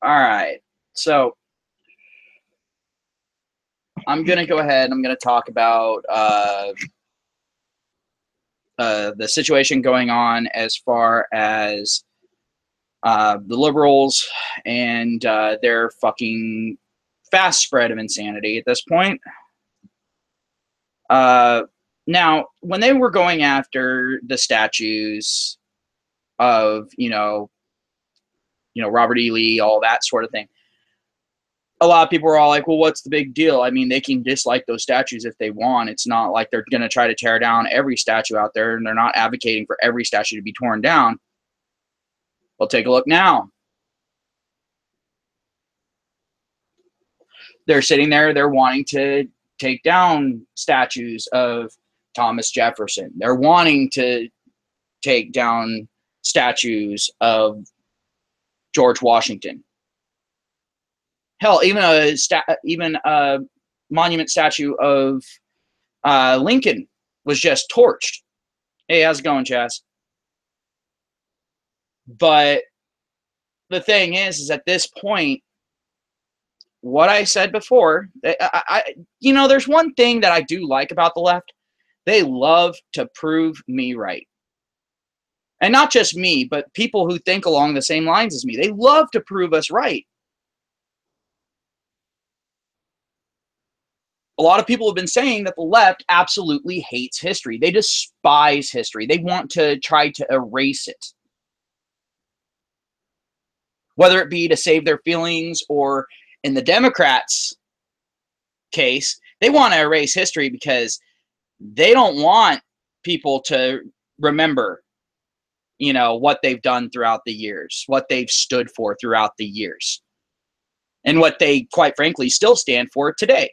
All right. So I'm going to go ahead and I'm going to talk about the situation going on as far as the liberals and their fucking fast spread of insanity at this point. Now, when they were going after the statues of, Robert E. Lee, all that sort of thing, a lot of people were all like, well, what's the big deal? I mean, they can dislike those statues if they want. It's not like they're going to try to tear down every statue out there, and they're not advocating for every statue to be torn down. Well, take a look now. They're sitting there, they're wanting to take down statues of Thomas Jefferson. They're wanting to take down statues of George Washington. Hell, even a monument statue of Lincoln was just torched. Hey, how's it going, Chaz? But the thing is at this point, what I said before, there's one thing that I do like about the left. They love to prove me right. And not just me, but people who think along the same lines as me. They love to prove us right. A lot of people have been saying that the left absolutely hates history. They despise history. They want to try to erase it. Whether it be to save their feelings, or in the Democrats' case, they want to erase history because they don't want people to remember, what they've done throughout the years, what they've stood for throughout the years, and what they, quite frankly, still stand for today.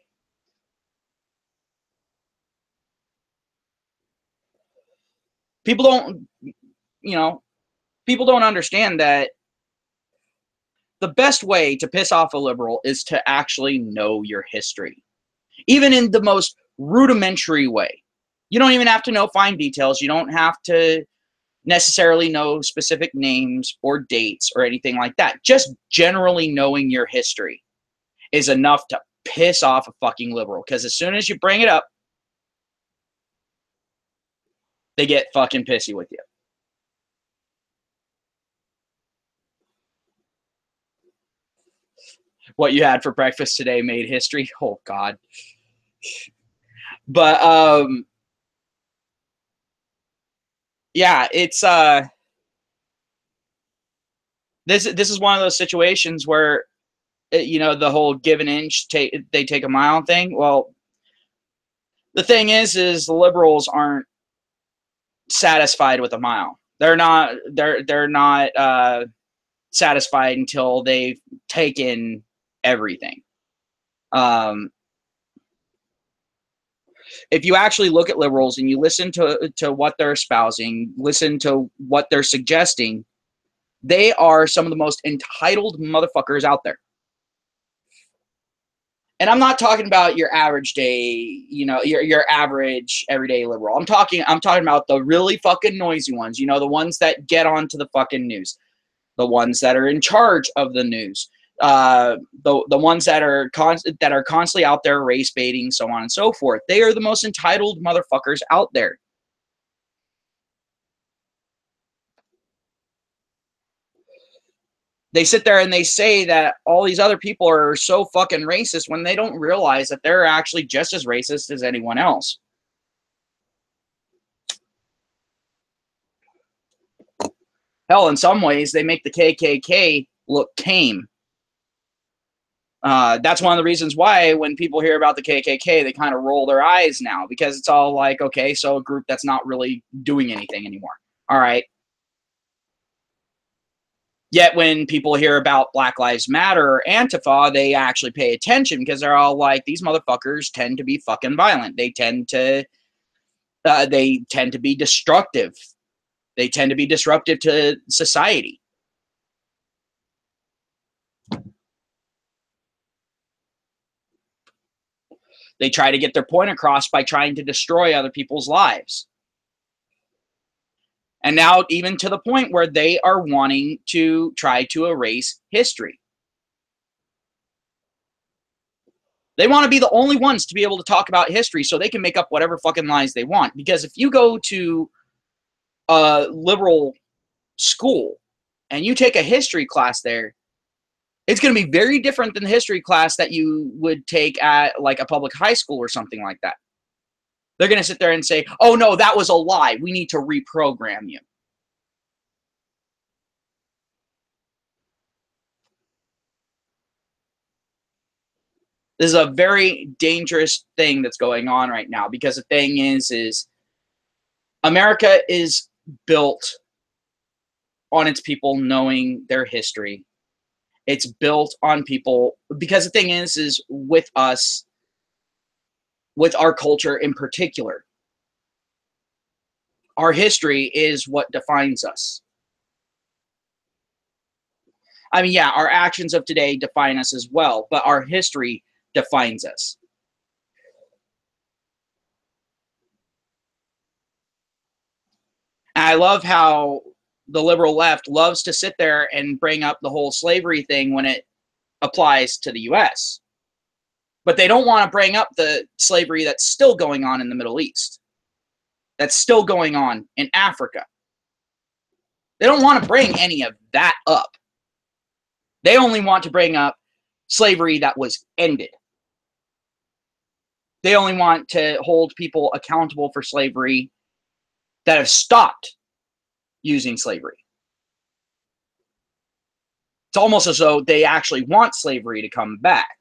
People don't understand that the best way to piss off a liberal is to actually know your history, even in the most rudimentary way. You don't even have to know fine details. You don't have to necessarily know specific names or dates or anything like that. Just generally knowing your history is enough to piss off a fucking liberal, because as soon as you bring it up, they get fucking pissy with you. What you had for breakfast today made history. Oh God. But yeah, it's this is one of those situations where the whole give an inch, they take a mile thing. Well, the thing is the liberals aren't satisfied with a mile. They're not satisfied until they've taken everything. If you actually look at liberals and you listen to what they're espousing, listen to what they're suggesting, they are some of the most entitled motherfuckers out there. And I'm not talking about your average day, your average everyday liberal. I'm talking about the really fucking noisy ones, the ones that get onto the fucking news, the ones that are in charge of the news, the ones that are constantly out there race baiting, so on and so forth. They are the most entitled motherfuckers out there. They sit there and they say that all these other people are so fucking racist when they don't realize that they're actually just as racist as anyone else. Hell, in some ways, they make the KKK look tame. That's one of the reasons why when people hear about the KKK, they kind of roll their eyes now, because it's all like, okay, so a group that's not really doing anything anymore. All right. Yet when people hear about Black Lives Matter or Antifa, they actually pay attention, because they're all like, these motherfuckers tend to be fucking violent. They tend to be destructive. They tend to be disruptive to society. They try to get their point across by trying to destroy other people's lives. And now even to the point where they are wanting to try to erase history. They want to be the only ones to be able to talk about history so they can make up whatever fucking lies they want. Because if you go to a liberal school and you take a history class there, it's going to be very different than the history class that you would take at like a public high school or something like that. They're going to sit there and say, oh no, that was a lie. We need to reprogram you. This is a very dangerous thing that's going on right now, because the thing is America is built on its people knowing their history. It's built on people, because the thing is with us, with our culture in particular, our history is what defines us. I mean, yeah, our actions of today define us as well, but our history defines us. And I love how the liberal left loves to sit there and bring up the whole slavery thing when it applies to the US. But they don't want to bring up the slavery that's still going on in the Middle East, that's still going on in Africa. They don't want to bring any of that up. They only want to bring up slavery that was ended. They only want to hold people accountable for slavery that have stopped using slavery. It's almost as though they actually want slavery to come back.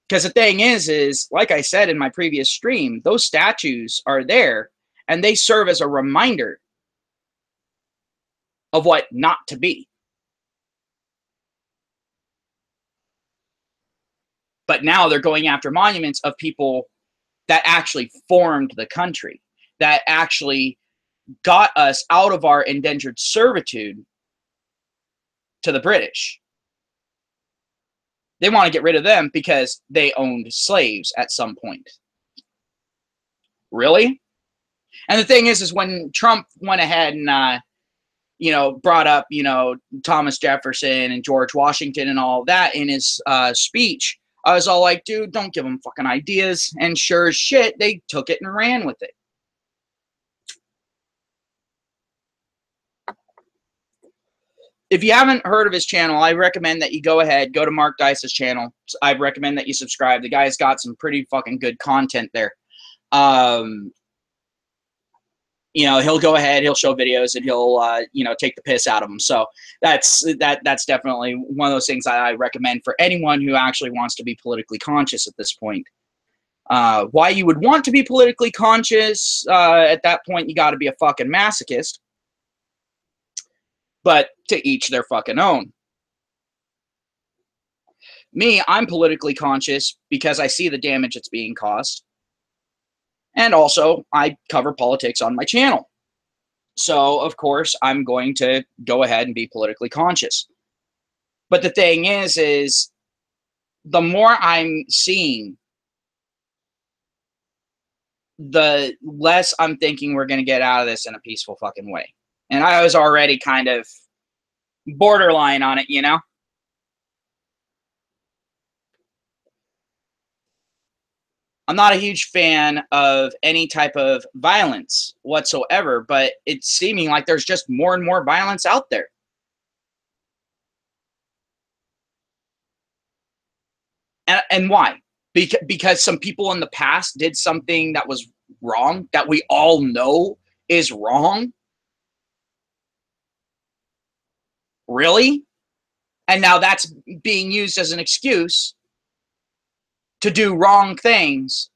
Because the thing is, like I said in my previous stream, those statues are there and they serve as a reminder of what not to be. But now they're going after monuments of people that actually formed the country, that actually got us out of our indentured servitude to the British. They want to get rid of them because they owned slaves at some point. Really? And the thing is when Trump went ahead and, brought up, Thomas Jefferson and George Washington and all that in his speech, I was all like, dude, don't give them fucking ideas. And sure as shit, they took it and ran with it. If you haven't heard of his channel, I recommend that you go ahead, go to Mark Dice's channel. I recommend that you subscribe. The guy's got some pretty fucking good content there. He'll go ahead, he'll show videos, and he'll, take the piss out of them. So that's definitely one of those things I recommend for anyone who actually wants to be politically conscious at this point. Why you would want to be politically conscious, at that point, you got to be a fucking masochist. But to each their fucking own. Me, I'm politically conscious because I see the damage that's being caused. And also, I cover politics on my channel. So, of course, I'm going to go ahead and be politically conscious. But the thing is the more I'm seeing, the less I'm thinking we're going to get out of this in a peaceful fucking way. And I was already kind of borderline on it, I'm not a huge fan of any type of violence whatsoever, but it's seeming like there's just more and more violence out there. And why? Because some people in the past did something that was wrong, that we all know is wrong? Really? And now that's being used as an excuse to do wrong things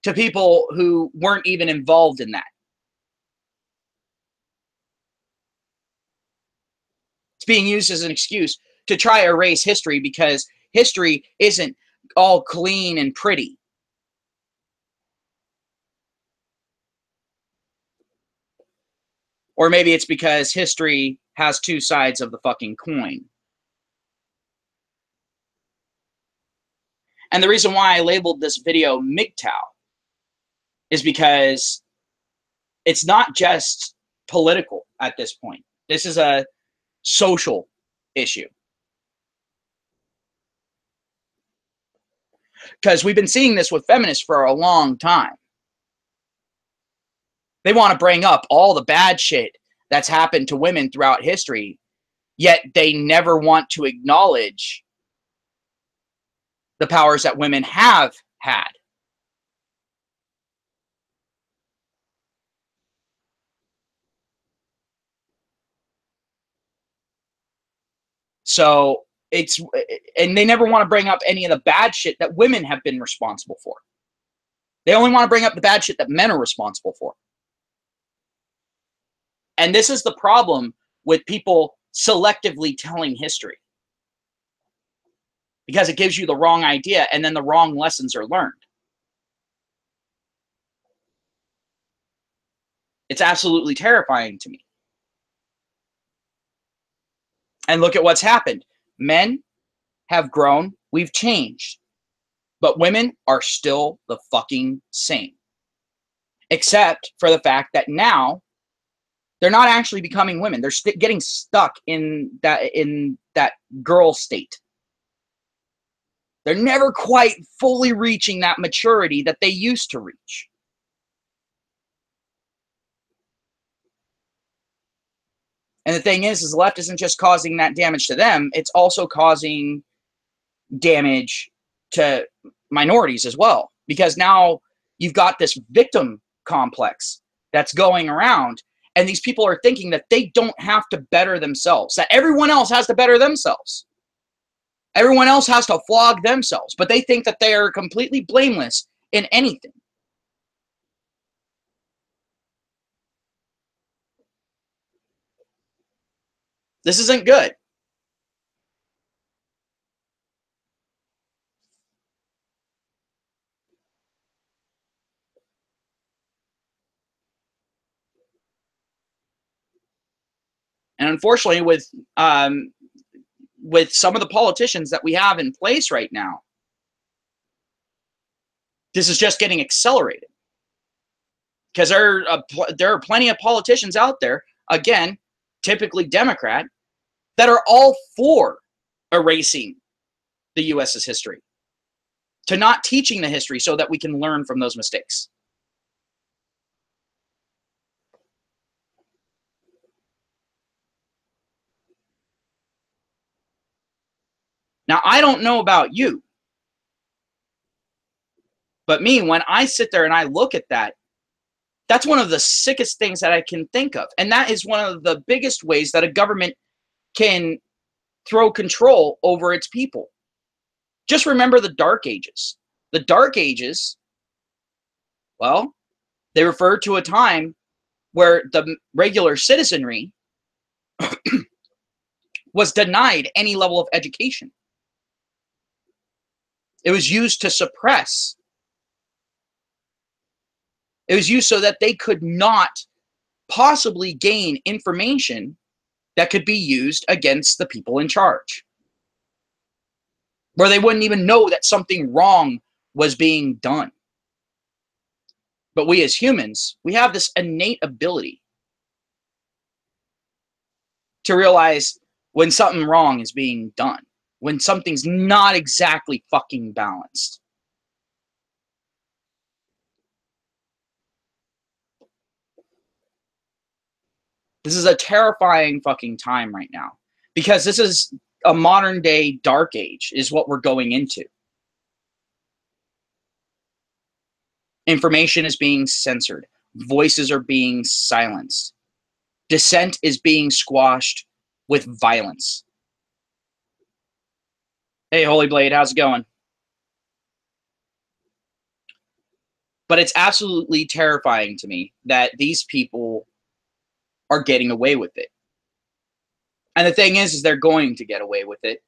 to people who weren't even involved in that. It's being used as an excuse to try to erase history because history isn't all clean and pretty. Or maybe it's because history has two sides of the fucking coin. And the reason why I labeled this video MGTOW is because it's not just political at this point. This is a social issue. Because we've been seeing this with feminists for a long time. They want to bring up all the bad shit that's happened to women throughout history, yet they never want to acknowledge the powers that women have had. So and they never want to bring up any of the bad shit that women have been responsible for. They only want to bring up the bad shit that men are responsible for. And this is the problem with people selectively telling history, because it gives you the wrong idea and then the wrong lessons are learned. It's absolutely terrifying to me. And look at what's happened. Men have grown, we've changed, but women are still the fucking same. Except for the fact that now they're not actually becoming women. They're getting stuck in that girl state. They're never quite fully reaching that maturity that they used to reach. And the thing is the left isn't just causing that damage to them, it's also causing damage to minorities as well. Because now you've got this victim complex that's going around, and these people are thinking that they don't have to better themselves, that everyone else has to better themselves. Everyone else has to flog themselves, but they think that they are completely blameless in anything. This isn't good. And unfortunately, with some of the politicians that we have in place right now, this is just getting accelerated. Because there are plenty of politicians out there, again, typically Democrat, that are all for erasing the U.S.'s history, to not teaching the history so that we can learn from those mistakes. Now, I don't know about you, but me, when I sit there and I look at that, that's one of the sickest things that I can think of. And that is one of the biggest ways that a government can throw control over its people. Just remember the Dark Ages. The Dark Ages, well, they refer to a time where the regular citizenry was denied any level of education. It was used to suppress. It was used so that they could not possibly gain information that could be used against the people in charge, where they wouldn't even know that something wrong was being done. But we as humans, we have this innate ability to realize when something wrong is being done, when something's not exactly fucking balanced. This is a terrifying fucking time right now, because this is a modern day dark age is what we're going into. Information is being censored. Voices are being silenced. Dissent is being squashed with violence. Hey, Holy Blade, how's it going? But it's absolutely terrifying to me that these people are getting away with it. And the thing is they're going to get away with it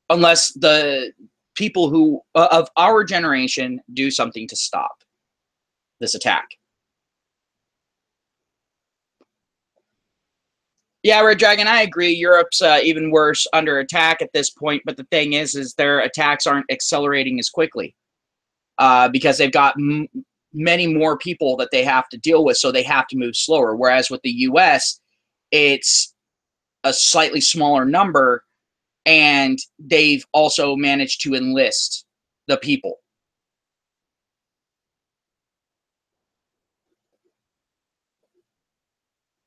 unless the people who of our generation do something to stop this attack. Yeah, Red Dragon, I agree. Europe's even worse under attack at this point. But the thing is their attacks aren't accelerating as quickly because they've got many more people that they have to deal with, so they have to move slower. Whereas with the U.S., it's a slightly smaller number, and they've also managed to enlist the people.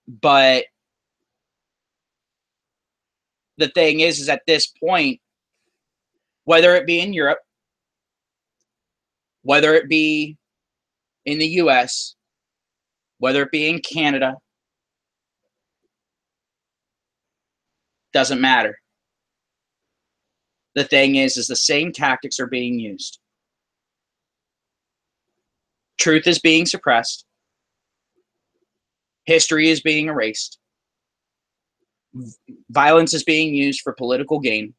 But the thing is at this point, whether it be in Europe, whether it be in the US, whether it be in Canada, doesn't matter. The thing is the same tactics are being used. Truth is being suppressed. History is being erased. Violence is being used for political gain.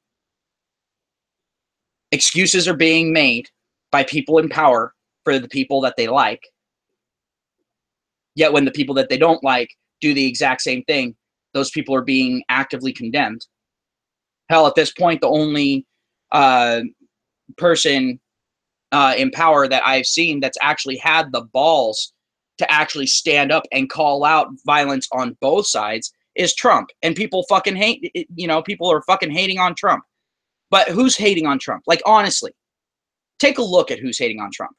Excuses are being made by people in power for the people that they like. Yet when the people that they don't like do the exact same thing, those people are being actively condemned. Hell, at this point, the only person in power that I've seen that's actually had the balls to actually stand up and call out violence on both sides is Trump. And people fucking hate, people are fucking hating on Trump. But who's hating on Trump? Like, honestly, take a look at who's hating on Trump.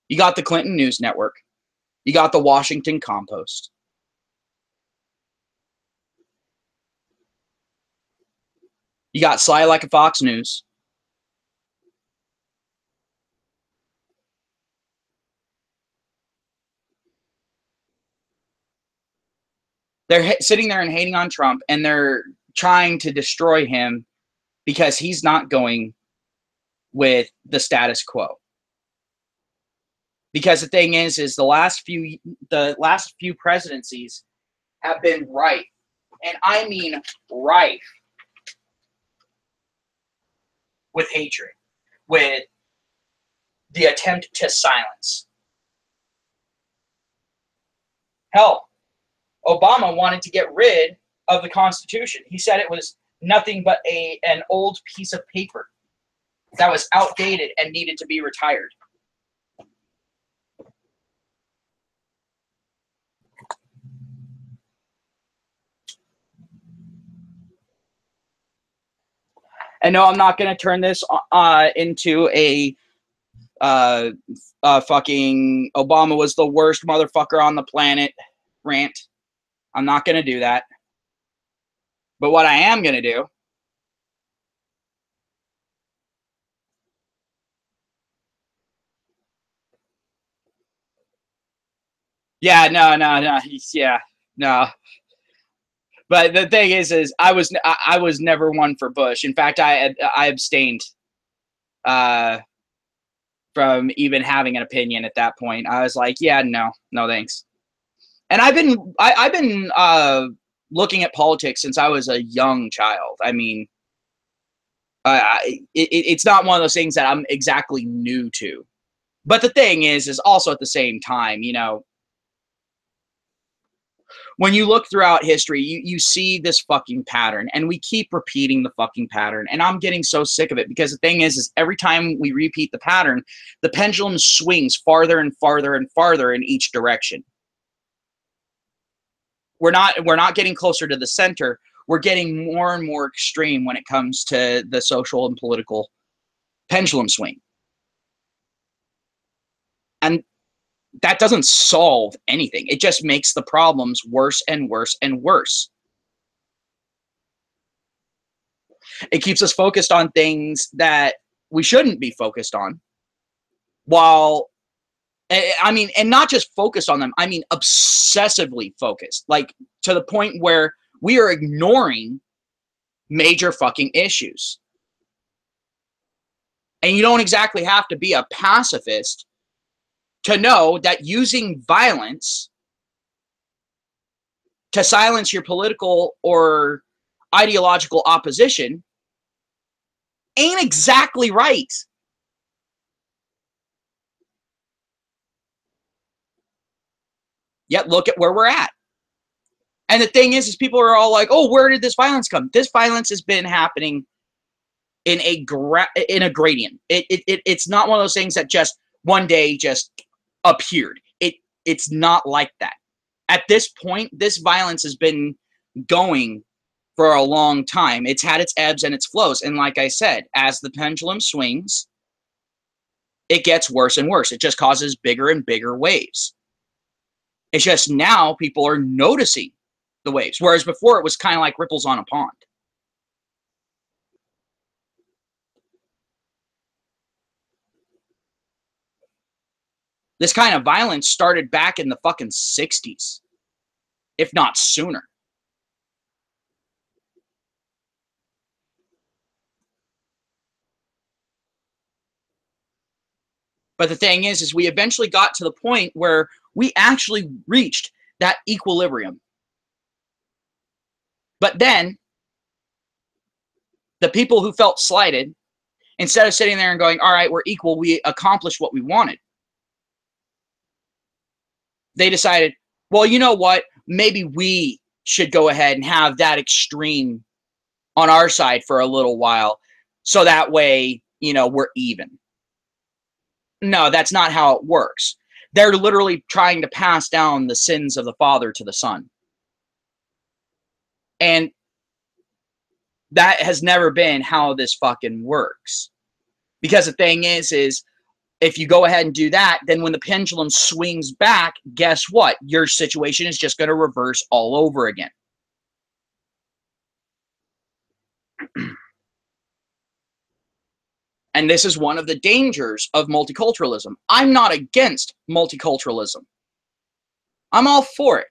You got the Clinton News Network. You got the Washington Compost. You got Sly Like a Fox News. They're sitting there and hating on Trump, and they're trying to destroy him because he's not going with the status quo. Because the thing is the last few presidencies have been rife, and I mean rife, with hatred, with the attempt to silence. Hell, Obama wanted to get rid of the Constitution. He said it was nothing but an old piece of paper that was outdated and needed to be retired. And no, I'm not going to turn this into a fucking Obama was the worst motherfucker on the planet rant. I'm not going to do that. But what I am going to do yeah, no. Yeah, no. But the thing is I was never one for Bush. In fact, I abstained from even having an opinion at that point. I was like, yeah, no thanks. And I've been looking at politics since I was a young child. I mean, it's not one of those things that I'm exactly new to. But the thing is also at the same time, when you look throughout history, you see this fucking pattern, and we keep repeating the fucking pattern. And I'm getting so sick of it, because the thing is every time we repeat the pattern, the pendulum swings farther and farther and farther in each direction. We're not getting closer to the center. We're getting more and more extreme when it comes to the social and political pendulum swing. And that doesn't solve anything. It just makes the problems worse and worse and worse. It keeps us focused on things that we shouldn't be focused on. While, I mean, and not just focused on them, I mean obsessively focused. Like, to the point where we are ignoring major fucking issues. And you don't exactly have to be a pacifist to know that using violence to silence your political or ideological opposition ain't exactly right. Yet look at where we're at. And the thing is people are all like, oh, where did this violence come? This violence has been happening in a gradient. It's not one of those things that just one day just appeared. It's not like that. At this point, this violence has been going for a long time. It's had its ebbs and its flows. And like I said, as the pendulum swings, it gets worse and worse. It just causes bigger and bigger waves. It's just now people are noticing the waves, whereas before it was kind of like ripples on a pond. This kind of violence started back in the fucking 60s, if not sooner. But the thing is we eventually got to the point where we actually reached that equilibrium. But then the people who felt slighted, instead of sitting there and going, all right, we're equal, we accomplished what we wanted, they decided, well, you know what? Maybe we should go ahead and have that extreme on our side for a little while, so that way, you know, we're even. No, that's not how it works. They're literally trying to pass down the sins of the father to the son. And that has never been how this fucking works. Because the thing is if you go ahead and do that, then when the pendulum swings back, guess what? Your situation is just going to reverse all over again. And this is one of the dangers of multiculturalism. I'm not against multiculturalism. I'm all for it.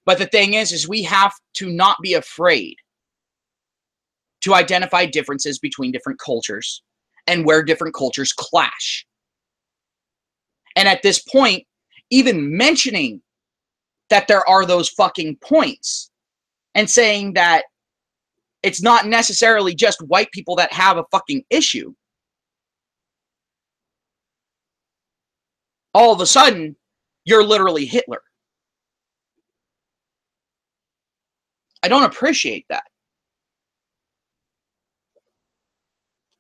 But the thing is we have to not be afraid to identify differences between different cultures and where different cultures clash. And at this point, even mentioning that there are those fucking points and saying that it's not necessarily just white people that have a fucking issue, all of a sudden, you're literally Hitler. I don't appreciate that.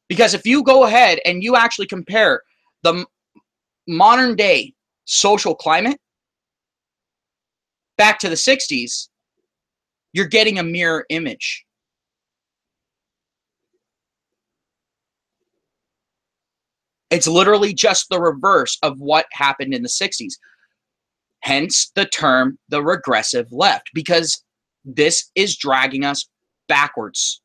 Because if you go ahead and you actually compare the modern day social climate back to the 60s, you're getting a mirror image. It's literally just the reverse of what happened in the 60s. Hence the term the regressive left, because this is dragging us backwards.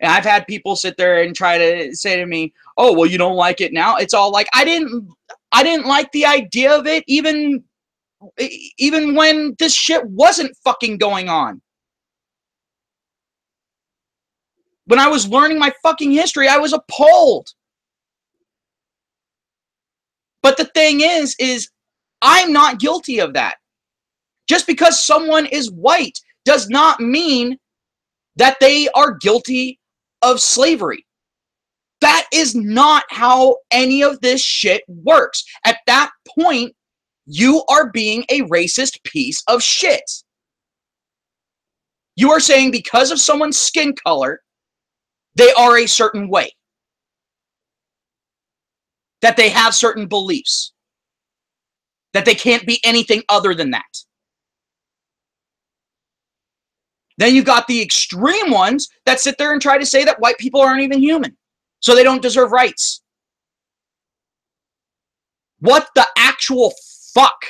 And I've had people sit there and try to say to me, "Oh, well, you don't like it now." It's all like, I didn't like the idea of it even when this shit wasn't fucking going on. When I was learning my fucking history, I was appalled. But the thing is I'm not guilty of that. Just because someone is white does not mean that they are guilty of slavery. That is not how any of this shit works. At that point, you are being a racist piece of shit. You are saying because of someone's skin color, they are a certain way. That they have certain beliefs. That they can't be anything other than that. Then you got the extreme ones that sit there and try to say that white people aren't even human, so they don't deserve rights. What the actual fuck?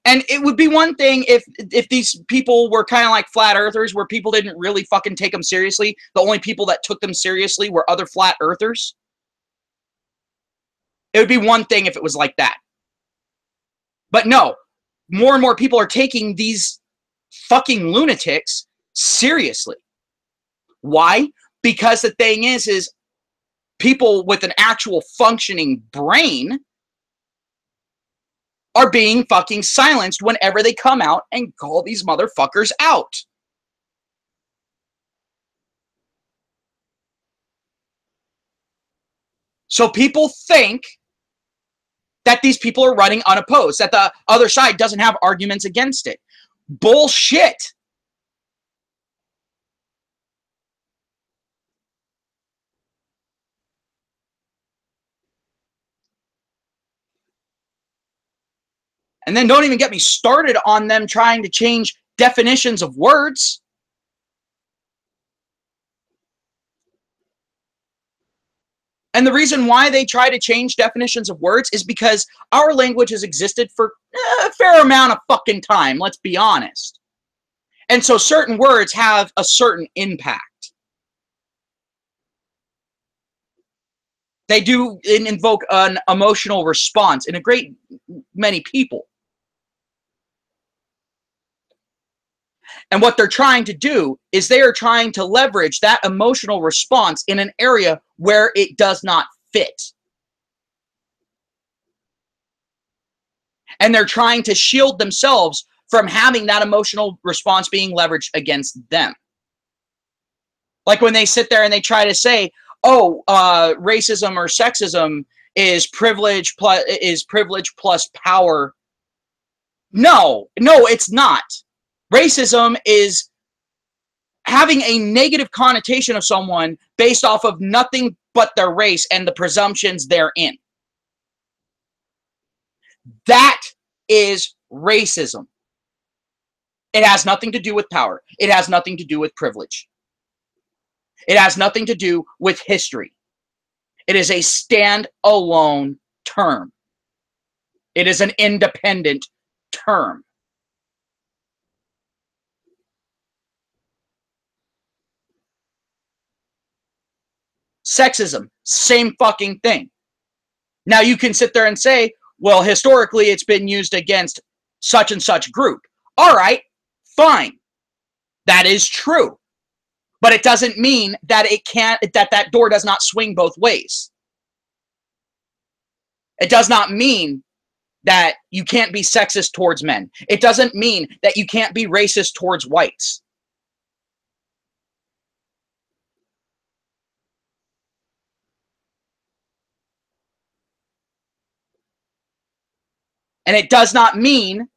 And it would be one thing if these people were kind of like flat earthers, where people didn't really fucking take them seriously. The only people that took them seriously were other flat earthers. It would be one thing if it was like that. But no, more and more people are taking these fucking lunatics seriously. Why? Because the thing is people with an actual functioning brain are being fucking silenced whenever they come out and call these motherfuckers out. So people think that these people are running unopposed, that the other side doesn't have arguments against it. Bullshit. And then don't even get me started on them trying to change definitions of words. And the reason why they try to change definitions of words is because our language has existed for a fair amount of fucking time, let's be honest. And so certain words have a certain impact. They do invoke an emotional response in a great many people. And what they're trying to do is they are trying to leverage that emotional response in an area where it does not fit. And they're trying to shield themselves from having that emotional response being leveraged against them. Like when they sit there and they try to say, oh, racism or sexism is privilege plus power. No, it's not. Racism is having a negative connotation of someone based off of nothing but their race and the presumptions therein. That is racism. It has nothing to do with power. It has nothing to do with privilege. It has nothing to do with history. It is a stand-alone term. It is an independent term. Sexism, same fucking thing. Now you can sit there and say, well, historically it's been used against such and such group. All right, fine. That is true. But it doesn't mean that that door does not swing both ways. It does not mean that you can't be sexist towards men. It doesn't mean that you can't be racist towards whites. And it does not mean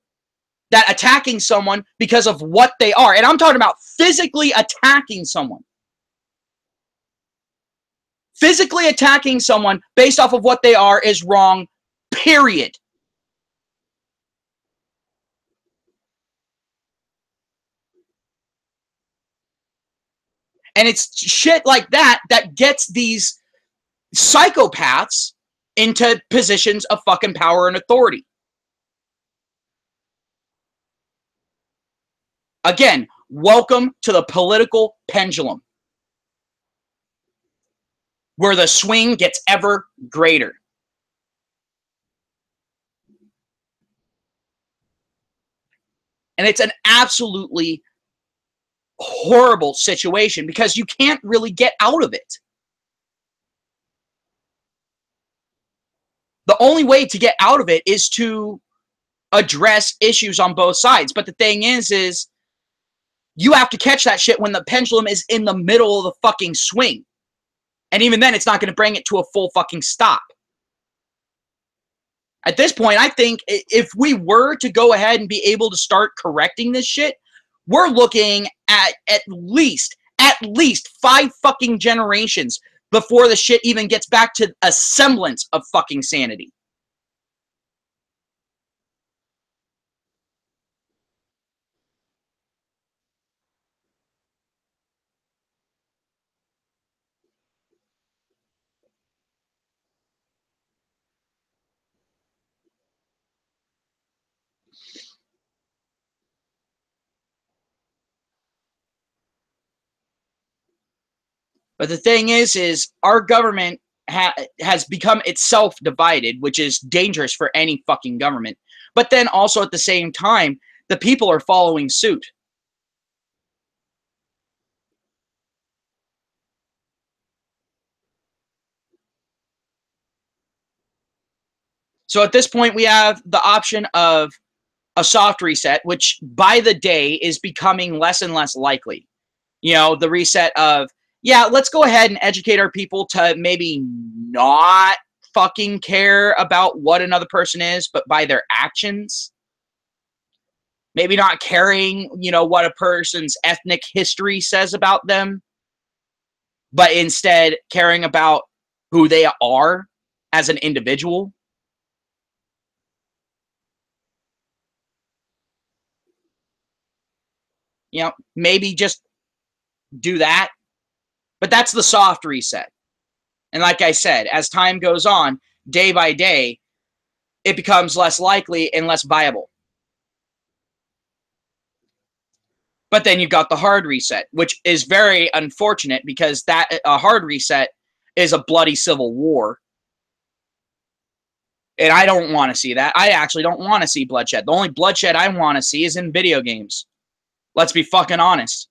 that attacking someone because of what they are, and I'm talking about physically attacking someone. Physically attacking someone based off of what they are is wrong, period. And it's shit like that that gets these psychopaths into positions of fucking power and authority. Again, welcome to the political pendulum, where the swing gets ever greater. And it's an absolutely horrible situation because you can't really get out of it. The only way to get out of it is to address issues on both sides. But the thing is you have to catch that shit when the pendulum is in the middle of the fucking swing. And even then, it's not going to bring it to a full fucking stop. At this point, I think if we were to go ahead and be able to start correcting this shit, we're looking at least 5 fucking generations before the shit even gets back to a semblance of fucking sanity. But the thing is our government has become itself divided, which is dangerous for any fucking government. But then also at the same time, the people are following suit. So at this point, we have the option of a soft reset, which by the day is becoming less and less likely. You know, the reset of, yeah, let's go ahead and educate our people to maybe not fucking care about what another person is, but by their actions. Maybe not caring, you know, what a person's ethnic history says about them, but instead caring about who they are as an individual. maybe just do that. But that's the soft reset. And like I said, as time goes on, day by day, it becomes less likely and less viable. But then you've got the hard reset, which is very unfortunate because that a hard reset is a bloody civil war. And I don't want to see that. I actually don't want to see bloodshed. The only bloodshed I want to see is in video games. Let's be fucking honest.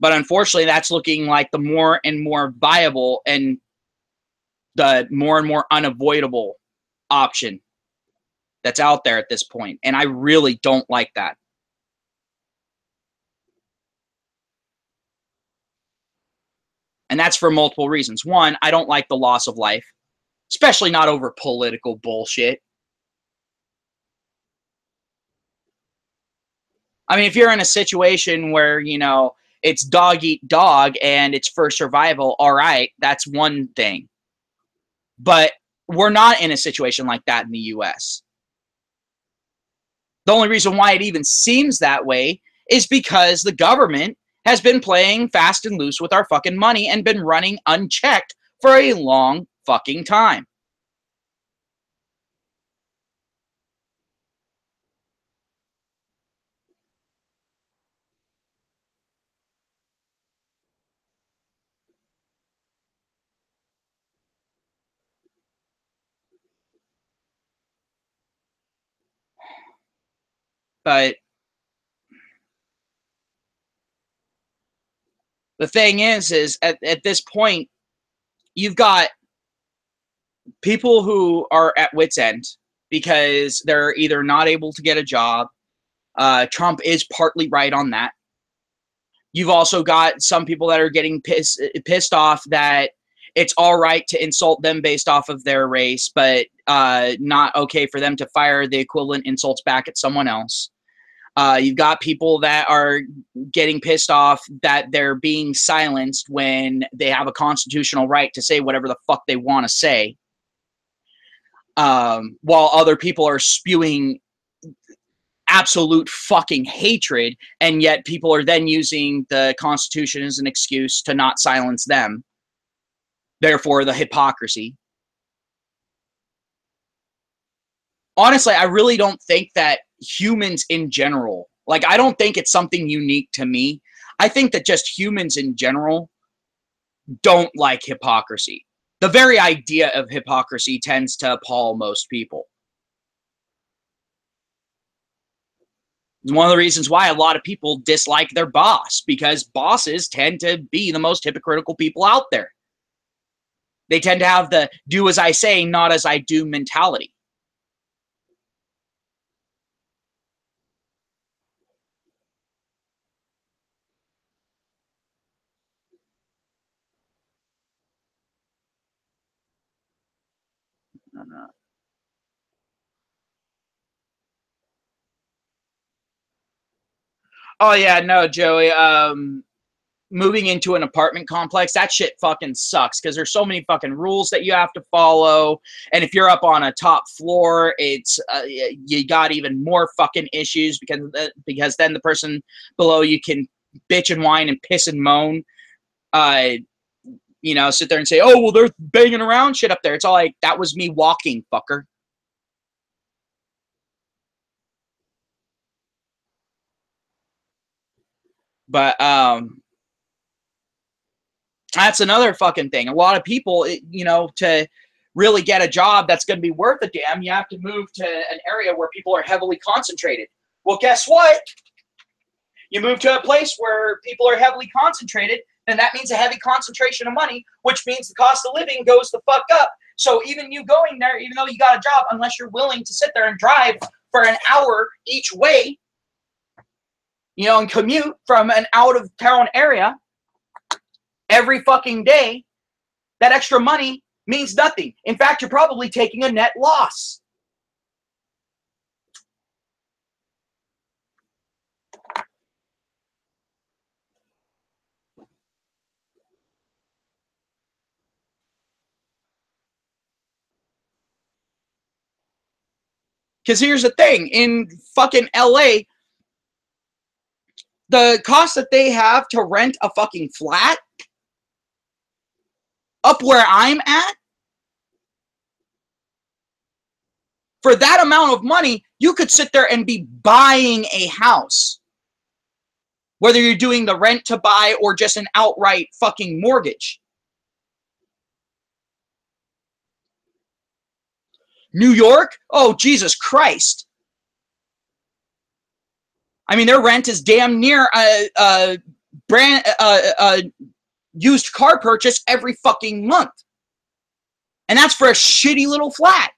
But unfortunately, that's looking like the more and more viable and the more and more unavoidable option that's out there at this point. And I really don't like that. And that's for multiple reasons. One, I don't like the loss of life, especially not over political bullshit. I mean, if you're in a situation where, it's dog eat dog and it's for survival, all right, that's one thing. But we're not in a situation like that in the US. The only reason why it even seems that way is because the government has been playing fast and loose with our fucking money and been running unchecked for a long fucking time. But the thing is at this point, you've got people who are at wit's end because they're either not able to get a job. Trump is partly right on that. You've also got some people that are getting pissed off that it's all right to insult them based off of their race, but not okay for them to fire the equivalent insults back at someone else. You've got people that are getting pissed off that they're being silenced when they have a constitutional right to say whatever the fuck they want to say. While other people are spewing absolute fucking hatred, and yet people are then using the Constitution as an excuse to not silence them. Therefore, the hypocrisy. Honestly, I really don't think that humans in general, like, I don't think it's something unique to me. I think that just humans in general don't like hypocrisy. The very idea of hypocrisy tends to appall most people. It's one of the reasons why a lot of people dislike their boss, because bosses tend to be the most hypocritical people out there. They tend to have the do as I say, not as I do mentality. Oh yeah, no, Joey. Moving into an apartment complex, that shit fucking sucks because there's so many fucking rules that you have to follow. And if you're up on a top floor, it's you got even more fucking issues because then the person below you can bitch and whine and piss and moan. Sit there and say, "Oh, well, they're banging around shit up there." It's all like, that was me walking, fucker. But that's another fucking thing. A lot of people, to really get a job that's going to be worth a damn, you have to move to an area where people are heavily concentrated. Well, guess what? You move to a place where people are heavily concentrated, and that means a heavy concentration of money, which means the cost of living goes the fuck up. So even you going there, even though you got a job, unless you're willing to sit there and drive for an hour each way, and commute from an out of town area every fucking day, that extra money means nothing. In fact, you're probably taking a net loss. Because here's the thing, in fucking LA, the cost that they have to rent a fucking flat up where I'm at, for that amount of money, you could sit there and be buying a house. Whether you're doing the rent to buy or just an outright fucking mortgage. New York? Oh, Jesus Christ. I mean, their rent is damn near a used car purchase every fucking month. And that's for a shitty little flat.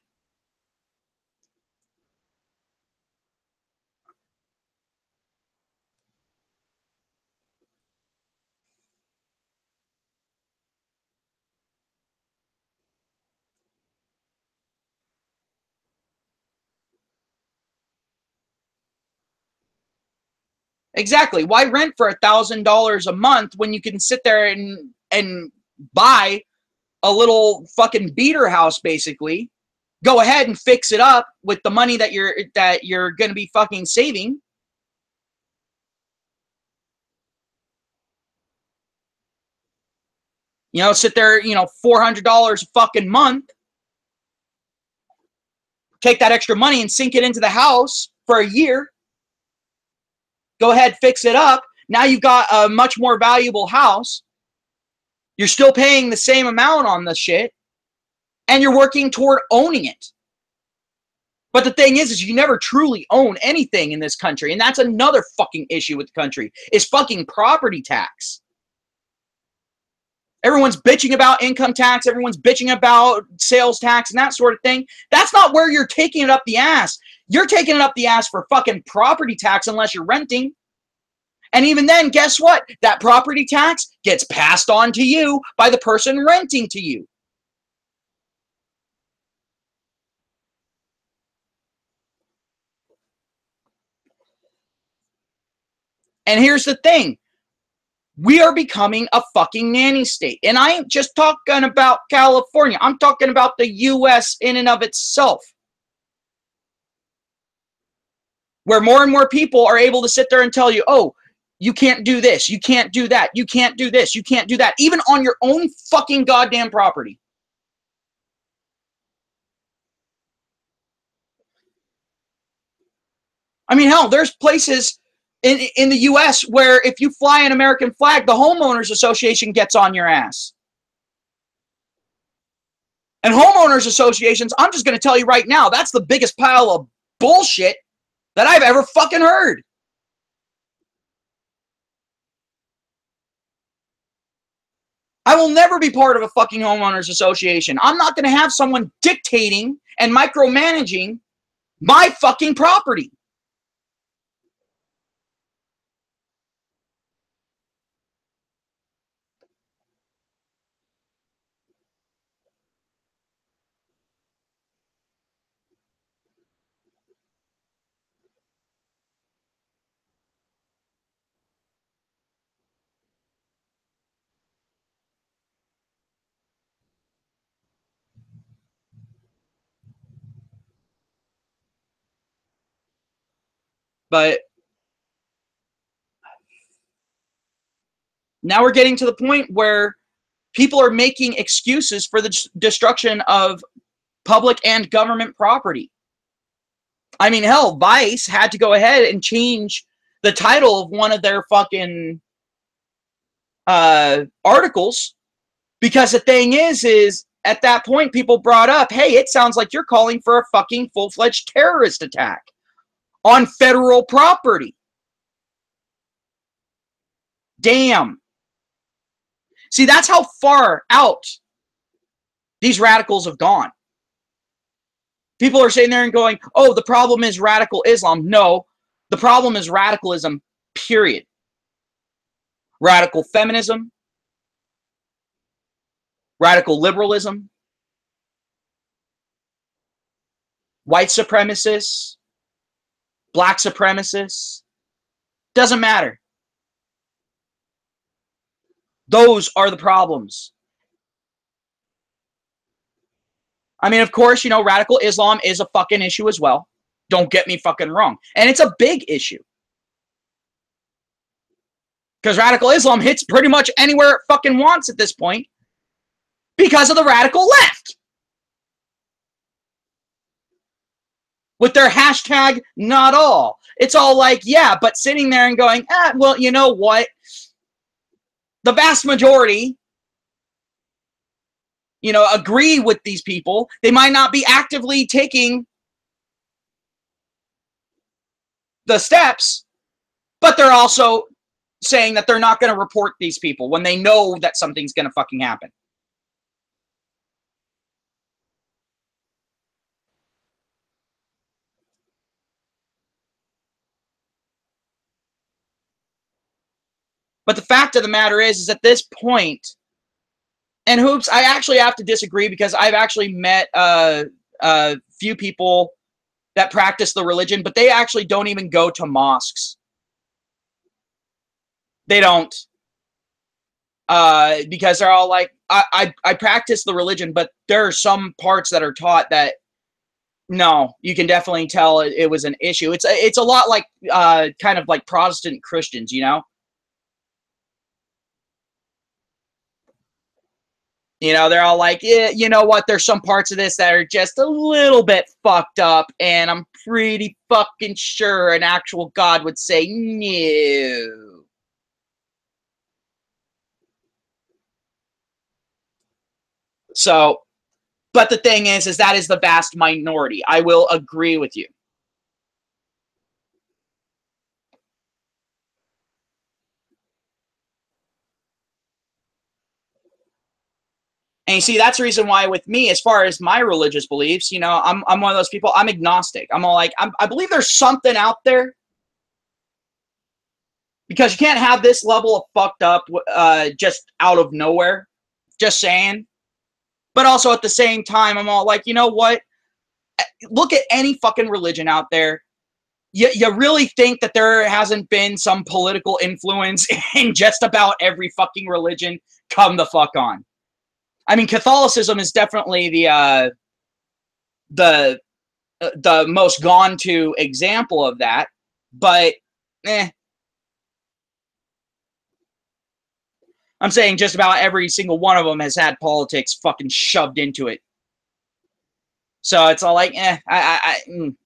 Exactly. Why rent for $1,000 a month when you can sit there and buy a little fucking beater house, basically? Go ahead and fix it up with the money that you're going to be fucking saving. You know, sit there, you know, $400 a fucking month. Take that extra money and sink it into the house for a year. Go ahead, fix it up. Now you've got a much more valuable house. You're still paying the same amount on the shit, and you're working toward owning it. But the thing is you never truly own anything in this country, and that's another fucking issue with the country, is fucking property tax. Everyone's bitching about income tax. Everyone's bitching about sales tax and that sort of thing. That's not where you're taking it up the ass. You're taking it up the ass for fucking property tax unless you're renting. And even then, guess what? That property tax gets passed on to you by the person renting to you. And here's the thing. We are becoming a fucking nanny state. And I ain't just talking about California. I'm talking about the U.S. in and of itself. Where more and more people are able to sit there and tell you, oh, you can't do this, you can't do that, you can't do this, you can't do that, even on your own fucking goddamn property. I mean, hell, there's places in the U.S. where if you fly an American flag, the homeowners association gets on your ass. And homeowners associations, I'm just going to tell you right now, that's the biggest pile of bullshit that I've ever fucking heard. I will never be part of a fucking homeowners association. I'm not going to have someone dictating and micromanaging my fucking property. But now we're getting to the point where people are making excuses for the destruction of public and government property. I mean, hell, Vice had to go ahead and change the title of one of their fucking articles, because the thing is at that point people brought up, hey, it sounds like you're calling for a fucking full-fledged terrorist attack on federal property. Damn. See, that's how far out these radicals have gone. People are sitting there and going, oh, the problem is radical Islam. No, the problem is radicalism, period. Radical feminism, radical liberalism, white supremacists, black supremacists, doesn't matter. Those are the problems. I mean, of course, you know, radical Islam is a fucking issue as well. Don't get me fucking wrong. And it's a big issue. Because radical Islam hits pretty much anywhere it fucking wants at this point because of the radical left. With their hashtag not all. It's all like, yeah, but sitting there and going, well, you know what? The vast majority, you know, agree with these people. They might not be actively taking the steps, but they're also saying that they're not going to report these people when they know that something's going to fucking happen. But the fact of the matter is at this point, and Hoops, I actually have to disagree because I've actually met a few people that practice the religion, but they actually don't even go to mosques. They don't. Because they're all like, I practice the religion, but there are some parts that are taught that, no, you can definitely tell it was an issue. It's a lot like kind of like Protestant Christians, you know? You know, they're all like, yeah, you know what? There's some parts of this that are just a little bit fucked up, and I'm pretty fucking sure an actual God would say no. So, but the thing is that is the vast minority. I will agree with you. And you see, that's the reason why with me, as far as my religious beliefs, you know, I'm one of those people, I'm agnostic. I'm all like, I believe there's something out there. Because you can't have this level of fucked up just out of nowhere. Just saying. But also at the same time, I'm all like, you know what? Look at any fucking religion out there. You really think that there hasn't been some political influence in just about every fucking religion? Come the fuck on. I mean, Catholicism is definitely the most gone to example of that, but I'm saying just about every single one of them has had politics fucking shoved into it. So it's all like, I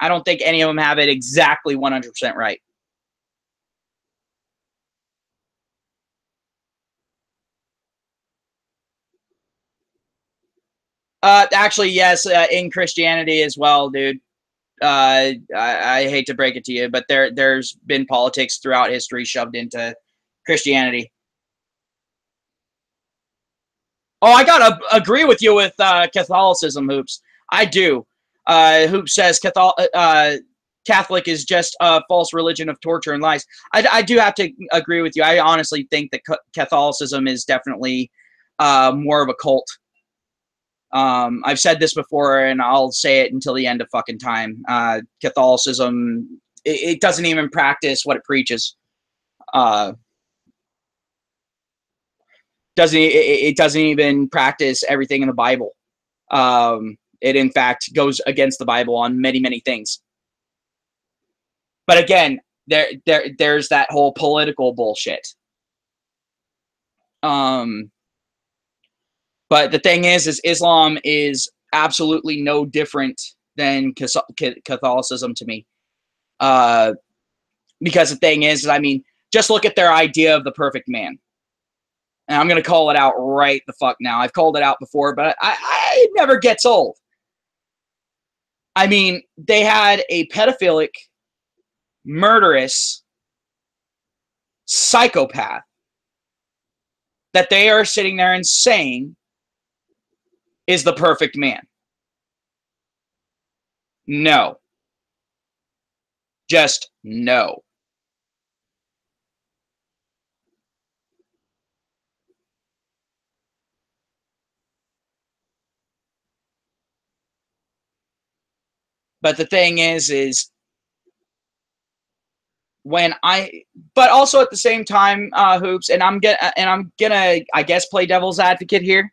don't think any of them have it exactly 100% right. Actually, yes, in Christianity as well, dude. I hate to break it to you, but there's been politics throughout history shoved into Christianity. Oh, I gotta agree with you with Catholicism, Hoops. I do. Hoops says Catholic is just a false religion of torture and lies. I do have to agree with you. I honestly think that Catholicism is definitely more of a cult. I've said this before, and I'll say it until the end of fucking time. Catholicism, it doesn't even practice what it preaches. It doesn't even practice everything in the Bible. It in fact goes against the Bible on many things. But again, there's that whole political bullshit. But the thing is Islam is absolutely no different than Catholicism to me. Because the thing is, I mean, just look at their idea of the perfect man. And I'm going to call it out right the fuck now. I've called it out before, but it never gets old. I mean, they had a pedophilic, murderous psychopath that they are sitting there and saying is the perfect man. No. Just no. But the thing is when but also at the same time, Hoops, and I'm gonna, I guess, play devil's advocate here.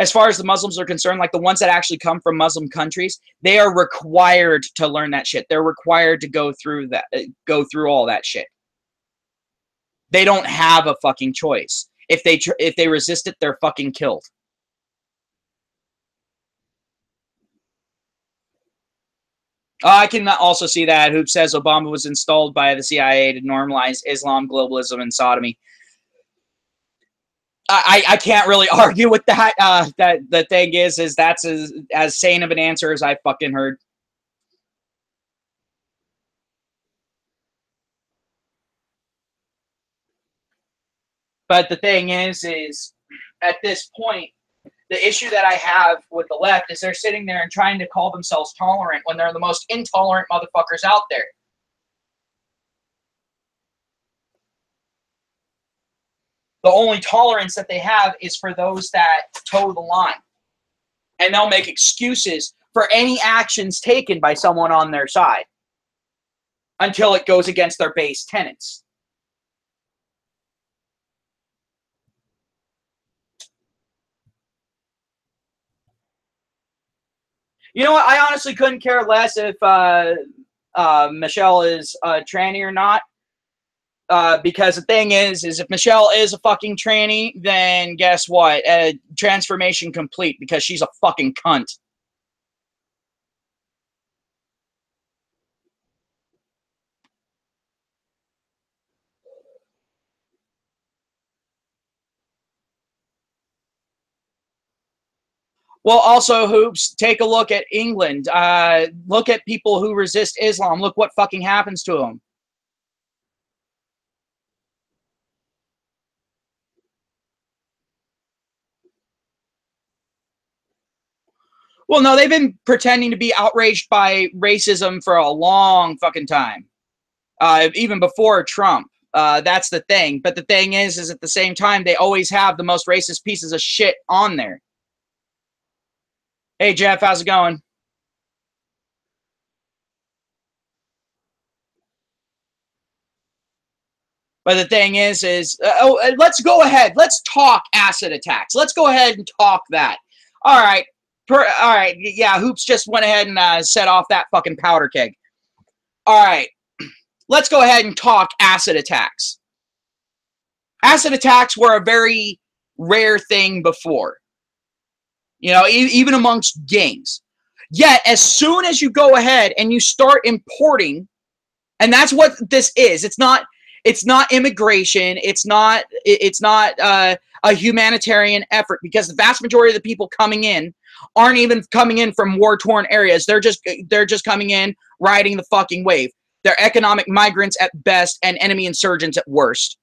as far as the Muslims are concerned, like the ones that actually come from Muslim countries, they are required to learn that shit. They're required to go through all that shit. They don't have a fucking choice. If they resist it, they're fucking killed. I can also see that. Hoop says Obama was installed by the CIA to normalize Islam, globalism, and sodomy. I can't really argue with that. That the thing is that's as sane of an answer as I fucking heard. But the thing is at this point, the issue that I have with the left is they're sitting there and trying to call themselves tolerant when they're the most intolerant motherfuckers out there. The only tolerance that they have is for those that toe the line. And they'll make excuses for any actions taken by someone on their side until it goes against their base tenets. You know what? I honestly couldn't care less if Michelle is a tranny or not. Because the thing is if Michelle is a fucking tranny, then guess what? Transformation complete, because she's a fucking cunt. Well, also, Hoops, take a look at England. Look at people who resist Islam. Look what fucking happens to them. Well, no, they've been pretending to be outraged by racism for a long fucking time. Even before Trump. That's the thing. But the thing is at the same time, they always have the most racist pieces of shit on there. Hey, Jeff, how's it going? But the thing is let's go ahead. Let's talk acid attacks. Let's go ahead and talk that. All right. All right. Yeah, Hoops just went ahead and set off that fucking powder keg. All right. Let's go ahead and talk acid attacks. Acid attacks were a very rare thing before. You know, even amongst gangs. Yet, as soon as you go ahead and you start importing, and that's what this is. It's not immigration. It's not a humanitarian effort, because the vast majority of the people coming in aren't even coming in from war-torn areas. They're just coming in riding the fucking wave. They're economic migrants at best and enemy insurgents at worst.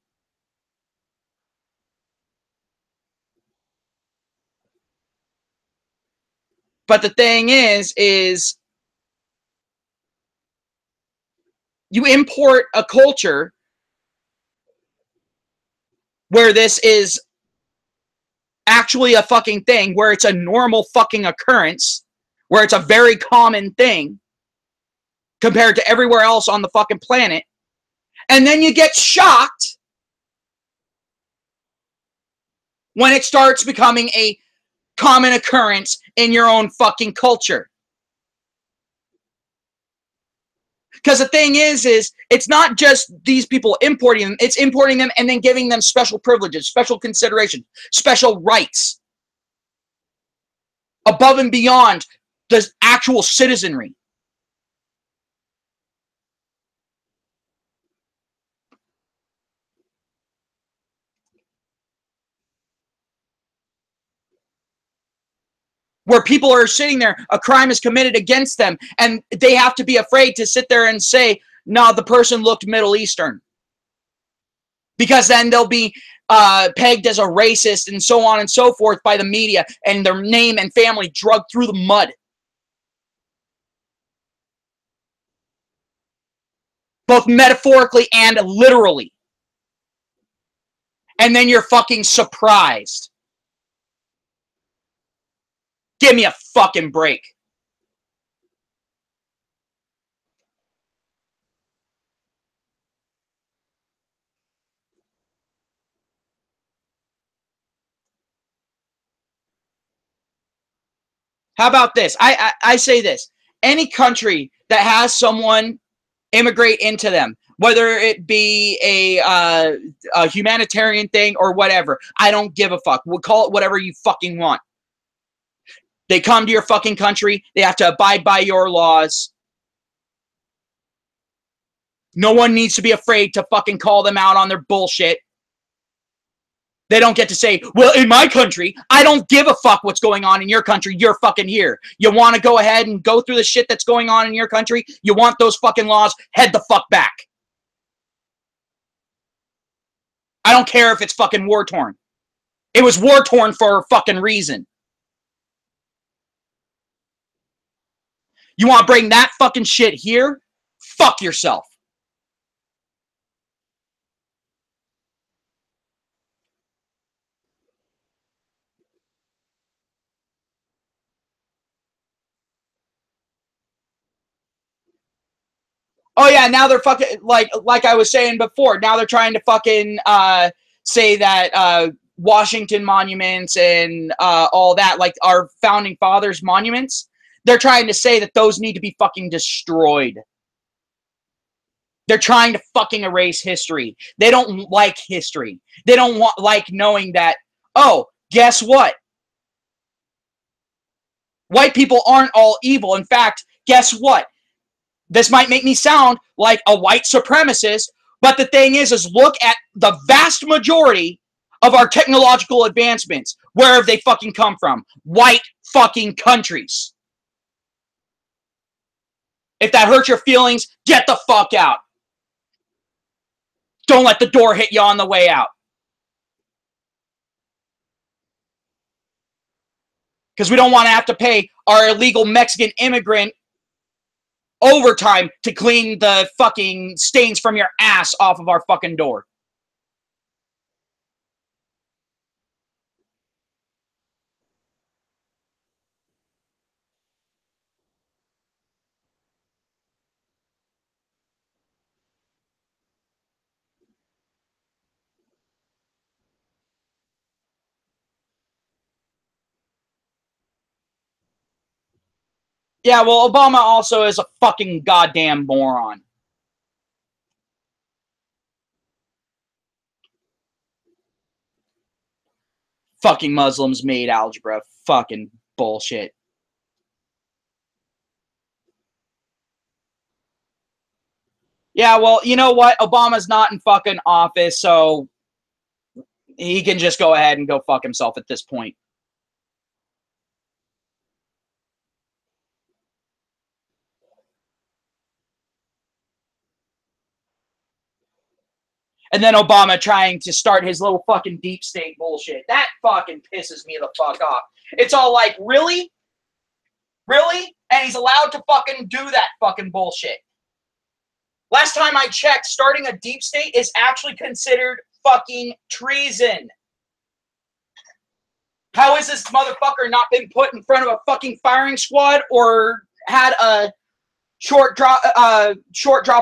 But the thing is you import a culture where this is actually a fucking thing, where it's a normal fucking occurrence, where it's a very common thing compared to everywhere else on the fucking planet, and then you get shocked when it starts becoming a common occurrence in your own fucking culture. Because the thing is it's not just these people importing them, it's importing them and then giving them special privileges, special consideration, special rights above and beyond the actual citizenry. Where people are sitting there, a crime is committed against them, and they have to be afraid to sit there and say, no, the person looked Middle Eastern. Because then they'll be pegged as a racist and so on and so forth by the media, and their name and family drugged through the mud. Both metaphorically and literally. And then you're fucking surprised. Give me a fucking break. How about this? I say this. Any country that has someone immigrate into them, whether it be a humanitarian thing or whatever, I don't give a fuck. We'll call it whatever you fucking want. They come to your fucking country. They have to abide by your laws. No one needs to be afraid to fucking call them out on their bullshit. They don't get to say, well, in my country, I don't give a fuck what's going on in your country. You're fucking here. You want to go ahead and go through the shit that's going on in your country? You want those fucking laws? Head the fuck back. I don't care if it's fucking war-torn. It was war-torn for a fucking reason. You want to bring that fucking shit here? Fuck yourself. Oh yeah, now they're fucking like I was saying before. Now they're trying to fucking say that Washington monuments and all that, like our founding fathers' monuments, they're trying to say that those need to be fucking destroyed. They're trying to fucking erase history. They don't like history. They don't like knowing that, oh, guess what? White people aren't all evil. In fact, guess what? This might make me sound like a white supremacist, but the thing is look at the vast majority of our technological advancements. Where have they fucking come from? White fucking countries. If that hurts your feelings, get the fuck out. Don't let the door hit you on the way out. Because we don't want to have to pay our illegal Mexican immigrant overtime to clean the fucking stains from your ass off of our fucking door. Yeah, well, Obama also is a fucking goddamn moron. Fucking Muslims made algebra. Fucking bullshit. Yeah, well, you know what? Obama's not in fucking office, so he can just go ahead and go fuck himself at this point. And then Obama trying to start his little fucking deep state bullshit. That fucking pisses me the fuck off. It's all like, really? Really? And he's allowed to fucking do that fucking bullshit. Last time I checked, starting a deep state is actually considered fucking treason. How is this motherfucker not been put in front of a fucking firing squad or had a short drop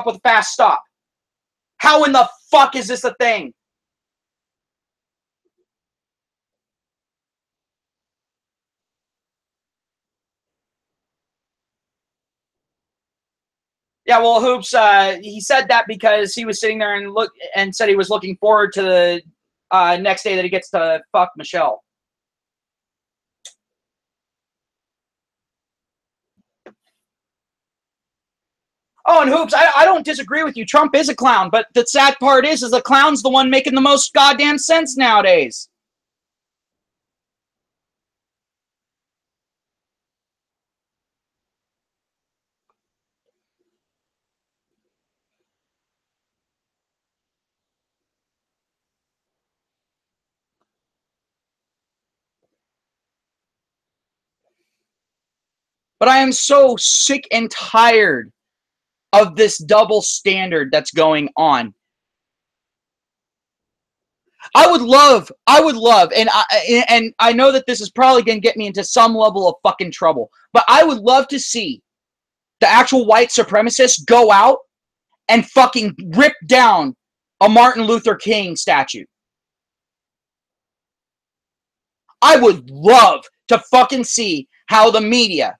with a fast stop? How in the fuck is this a thing? Yeah, well, Hoops, he said that because he was sitting there and said he was looking forward to the next day that he gets to fuck Michelle. Oh, and Hoops, I don't disagree with you. Trump is a clown, but the sad part is the clown's the one making the most goddamn sense nowadays. But I am so sick and tired of this double standard that's going on. I would love, and I know that this is probably going to get me into some level of fucking trouble, but I would love to see the actual white supremacists go out and fucking rip down a Martin Luther King statue. I would love to fucking see how the media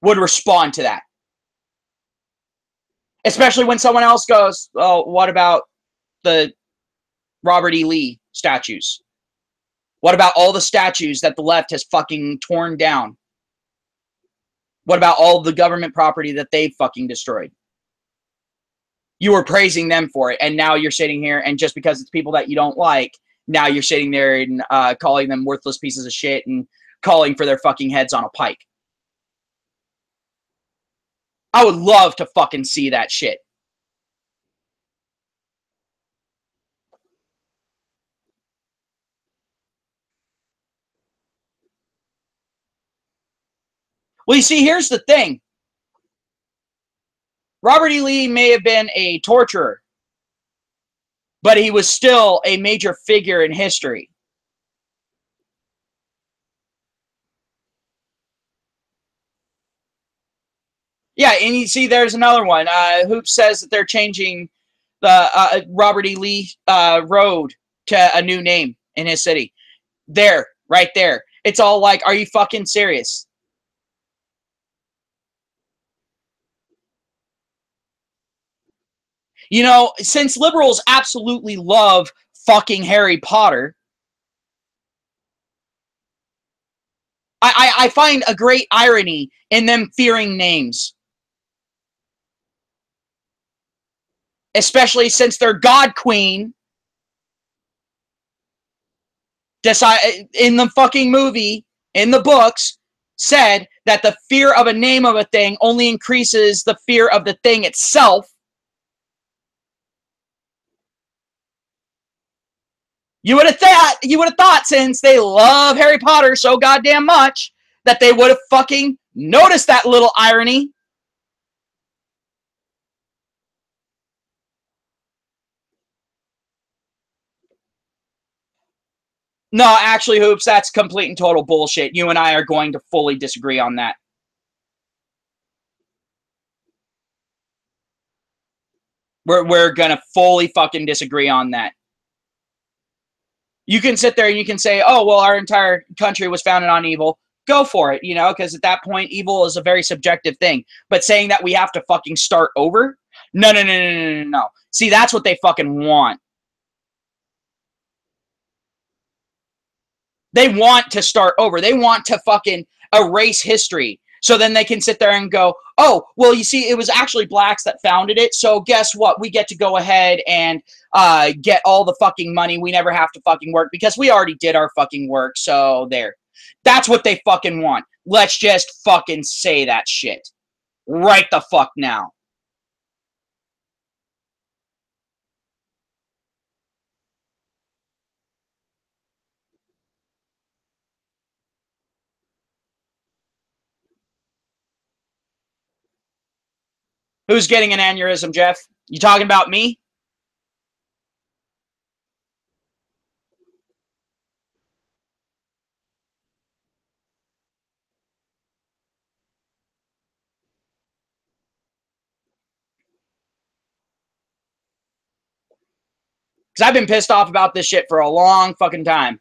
would respond to that. Especially when someone else goes, oh, what about the Robert E. Lee statues? What about all the statues that the left has fucking torn down? What about all the government property that they've fucking destroyed? You were praising them for it, and now you're sitting here, and just because it's people that you don't like, now you're sitting there and calling them worthless pieces of shit and calling for their fucking heads on a pike. I would love to fucking see that shit. Well, you see, here's the thing. Robert E. Lee may have been a torturer, but he was still a major figure in history. Yeah, and you see, there's another one. Hoops says that they're changing the Robert E. Lee Road to a new name in his city. There, right there. It's all like, are you fucking serious? You know, since liberals absolutely love fucking Harry Potter, I find a great irony in them fearing names. Especially since their God Queen decide in the fucking movie, in the books, said that the fear of a name of a thing only increases the fear of the thing itself. You would have thought since they love Harry Potter so goddamn much that they would have fucking noticed that little irony. No, actually, Hoops, that's complete and total bullshit. You and I are going to fully disagree on that. We're gonna fully fucking disagree on that. You can sit there and you can say, oh, well, our entire country was founded on evil. Go for it, you know, because at that point, evil is a very subjective thing. But saying that we have to fucking start over? No, no, no, no, no, no, no. See, that's what they fucking want. They want to start over. They want to fucking erase history. So then they can sit there and go, oh, well, you see, it was actually blacks that founded it. So guess what? We get to go ahead and get all the fucking money. We never have to fucking work because we already did our fucking work. So there. That's what they fucking want. Let's just fucking say that shit. Right the fuck now. Who's getting an aneurysm, Jeff? You talking about me? Because I've been pissed off about this shit for a long fucking time.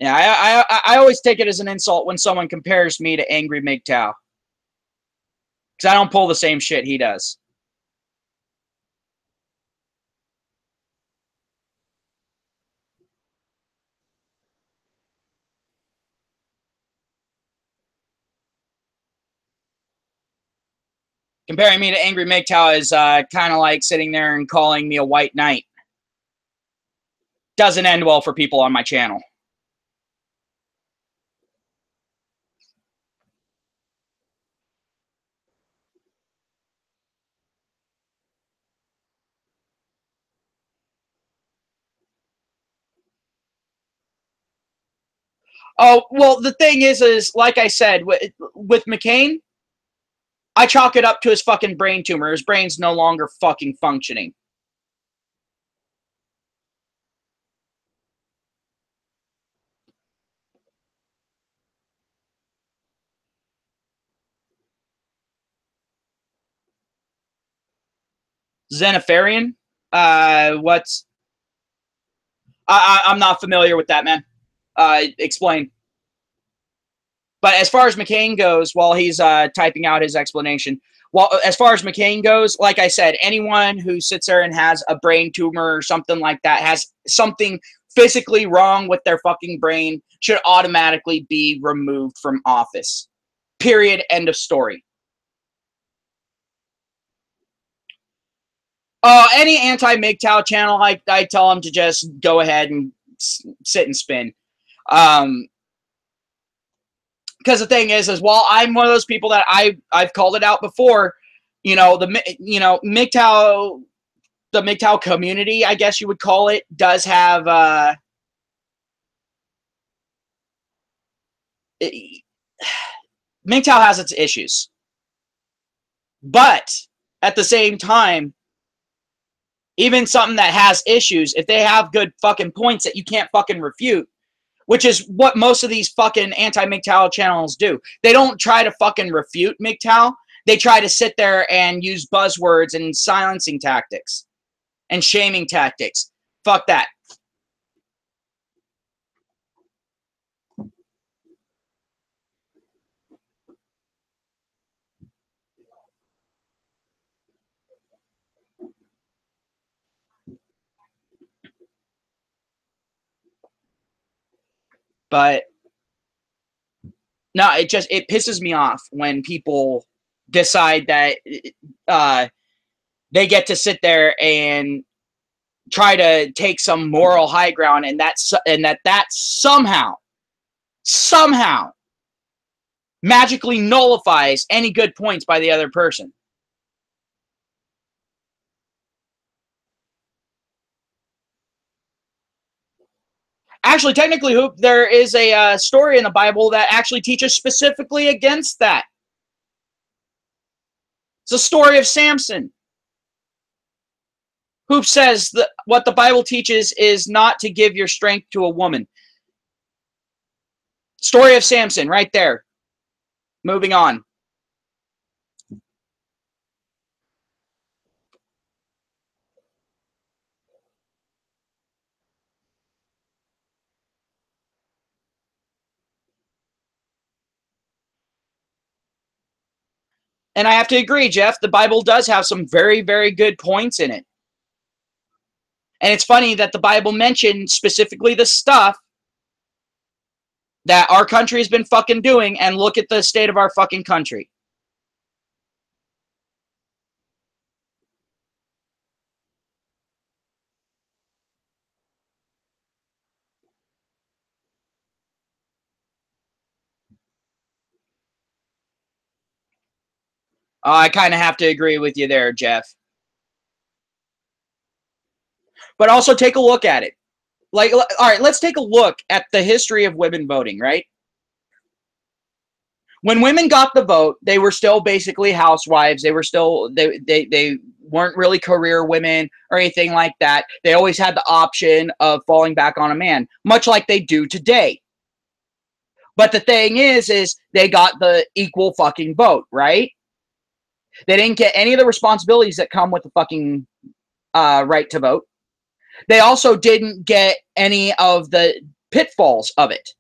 Yeah, I always take it as an insult when someone compares me to Angry MGTOW. Because I don't pull the same shit he does. Comparing me to Angry MGTOW is kind of like sitting there and calling me a white knight. Doesn't end well for people on my channel. Oh, well, the thing is like I said, with McCain, I chalk it up to his fucking brain tumor. His brain's no longer fucking functioning. Xenopharian? What's... I'm not familiar with that, man. Explain. But as far as McCain goes, while he's typing out his explanation, well, as far as McCain goes, like I said, anyone who sits there and has a brain tumor or something like that, has something physically wrong with their fucking brain, should automatically be removed from office. Period. End of story. Any anti-MGTOW channel, I tell them to just go ahead and sit and spin. Because the thing is while I'm one of those people that I've called it out before, MGTOW, the MGTOW community, I guess you would call it, does have MGTOW has its issues, but at the same time, even something that has issues, if they have good fucking points that you can't fucking refute, which is what most of these fucking anti-MGTOW channels do. They don't try to fucking refute MGTOW. They try to sit there and use buzzwords and silencing tactics and shaming tactics. Fuck that. But no, it pisses me off when people decide that they get to sit there and try to take some moral high ground, and that somehow magically nullifies any good points by the other person. Actually, technically, Hoop, there is a story in the Bible that actually teaches specifically against that. It's the story of Samson. Hoop says that what the Bible teaches is not to give your strength to a woman. Story of Samson, right there. Moving on. And I have to agree, Jeff, the Bible does have some very, very good points in it. And it's funny that the Bible mentioned specifically the stuff that our country has been fucking doing, and look at the state of our fucking country. I kind of have to agree with you there, Jeff. But also take a look at it. Like, all right, let's take a look at the history of women voting, right? When women got the vote, they were still basically housewives. They were still, they weren't really career women or anything like that. They always had the option of falling back on a man, much like they do today. But the thing is they got the equal fucking vote, right? They didn't get any of the responsibilities that come with the fucking right to vote. They also didn't get any of the pitfalls of it.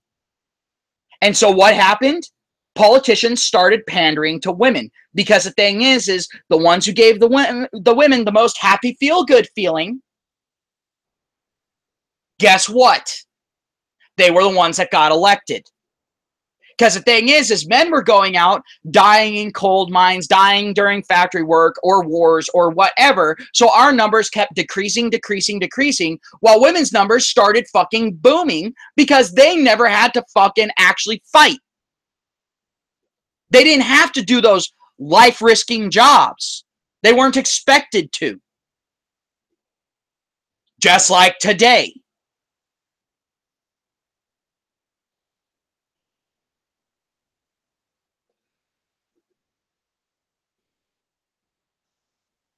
And so what happened? Politicians started pandering to women, because the thing is the ones who gave the women the most happy feel-good feeling, guess what? They were the ones that got elected. Because the thing is men were going out, dying in coal mines, dying during factory work or wars or whatever. So our numbers kept decreasing, while women's numbers started fucking booming because they never had to fucking actually fight. They didn't have to do those life-risking jobs. They weren't expected to. Just like today.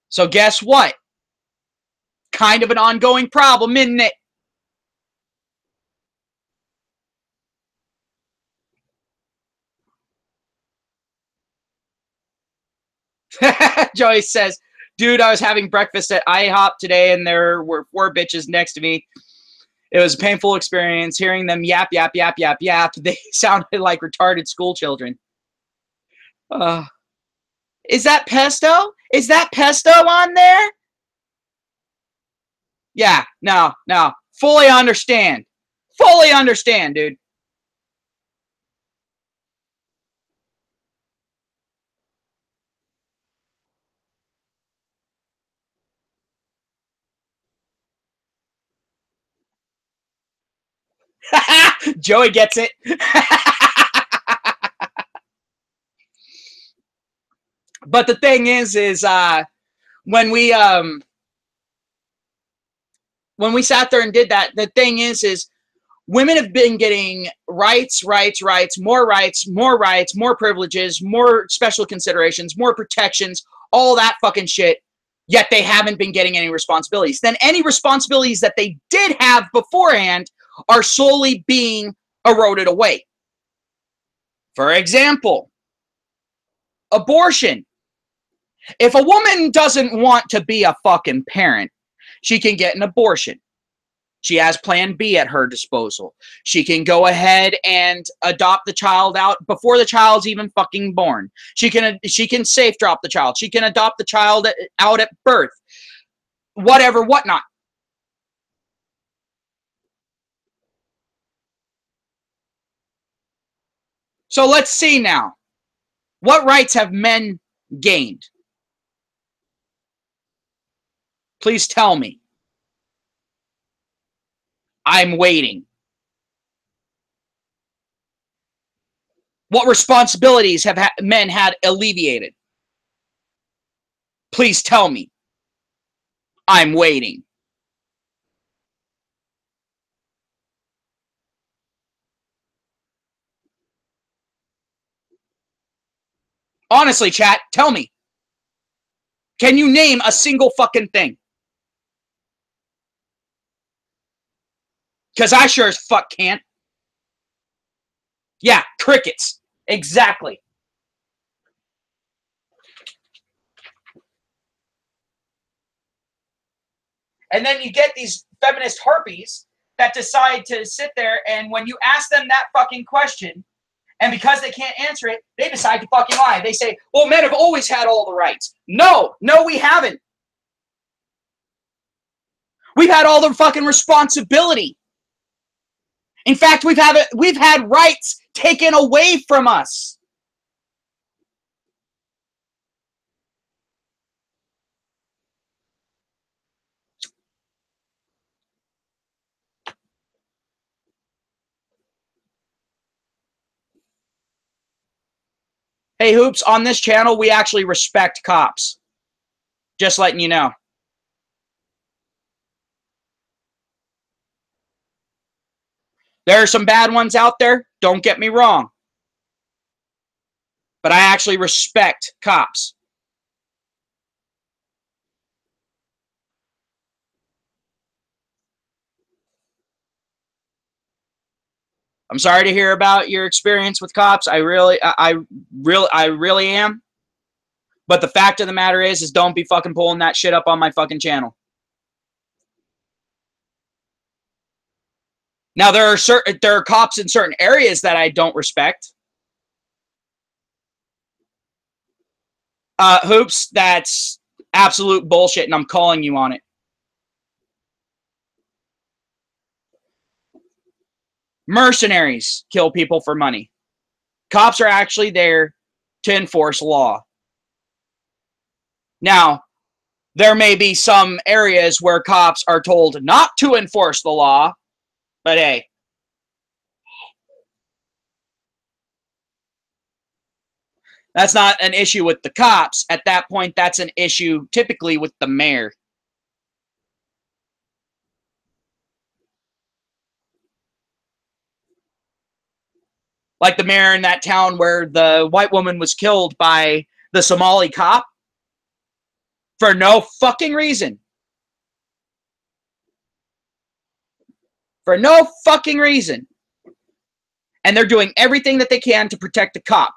So guess what? Kind of an ongoing problem, isn't it? Joyce says, Dude, I was having breakfast at IHOP today, and there were 4 bitches next to me. It was a painful experience hearing them yap, yap, yap, yap, yap. They sounded like retarded school children. Is that pesto? Is that pesto on there? Yeah, no. Fully understand. Fully understand, dude. Joey gets it. But the thing is when we sat there and did that, the thing is women have been getting rights, more privileges, more special considerations, more protections, all that fucking shit, yet they haven't been getting any responsibilities. Then any responsibilities that they did have beforehand are slowly being eroded away. For example, abortion. If a woman doesn't want to be a fucking parent, she can get an abortion. She has plan B at her disposal. She can go ahead and adopt the child out before the child's even fucking born. She can safe drop the child. She can adopt the child out at birth. Whatever, whatnot. So let's see now. What rights have men gained? Please tell me. I'm waiting. What responsibilities have men had alleviated? Please tell me. I'm waiting. Honestly, chat, tell me. Can you name a single fucking thing? Because I sure as fuck can't. Yeah, crickets. Exactly. And then you get these feminist harpies that decide to sit there, and when you ask them that fucking question, and because they can't answer it, they decide to fucking lie. They say, well, men have always had all the rights. No, we haven't. We've had all the fucking responsibility. In fact, we've had rights taken away from us. Hey, Hoops, on this channel, we actually respect cops. Just letting you know. There are some bad ones out there, don't get me wrong. But I actually respect cops. I'm sorry to hear about your experience with cops. I really am. But the fact of the matter is don't be fucking pulling that shit up on my fucking channel. Now there are cops in certain areas that I don't respect. Hoops, that's absolute bullshit, and I'm calling you on it. Mercenaries kill people for money. Cops are actually there to enforce law. Now, there may be some areas where cops are told not to enforce the law, but hey. That's not an issue with the cops. At that point, that's an issue typically with the mayor. Like the mayor in that town where the white woman was killed by the Somali cop for no fucking reason. For no fucking reason. And they're doing everything that they can to protect the cop.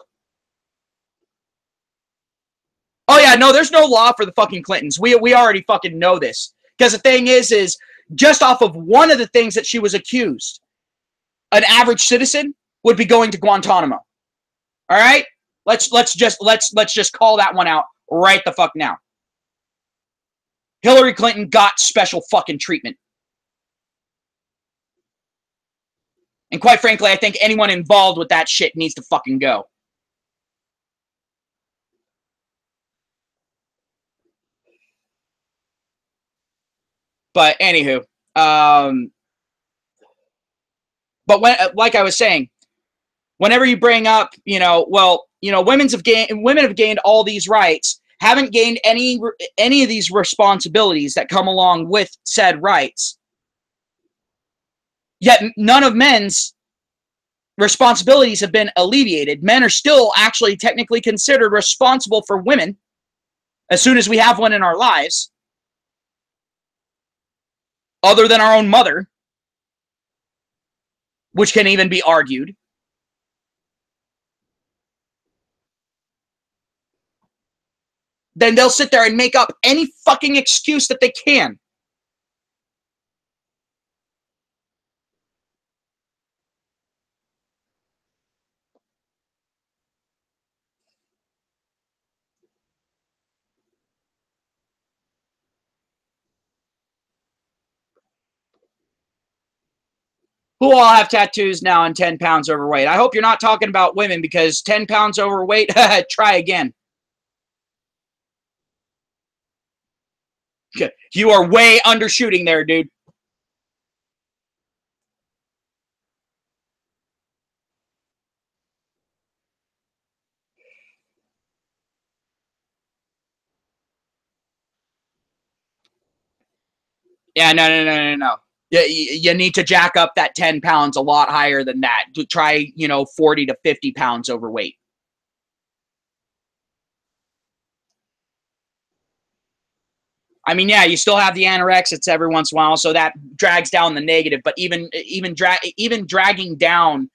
Oh yeah, no, there's no law for the fucking Clintons. We already fucking know this. Because the thing is just off of one of the things that she was accused, an average citizen would be going to Guantanamo. All right? Let's just call that one out right the fuck now. Hillary Clinton got special fucking treatment. And quite frankly, I think anyone involved with that shit needs to fucking go. But anywho, but when, like I was saying, whenever you bring up, women have gained all these rights, haven't gained any of these responsibilities that come along with said rights. Yet none of men's responsibilities have been alleviated. Men are still actually technically considered responsible for women as soon as we have one in our lives, other than our own mother, which can even be argued. Then they'll sit there and make up any fucking excuse that they can. Who all have tattoos now and 10 pounds overweight? I hope you're not talking about women, because 10 pounds overweight, try again. You are way undershooting there, dude. Yeah, no. You need to jack up that 10 pounds a lot higher than that. To try, 40 to 50 pounds overweight. I mean, yeah, you still have the anorexics every once in a while, so that drags down the negative. But even dragging down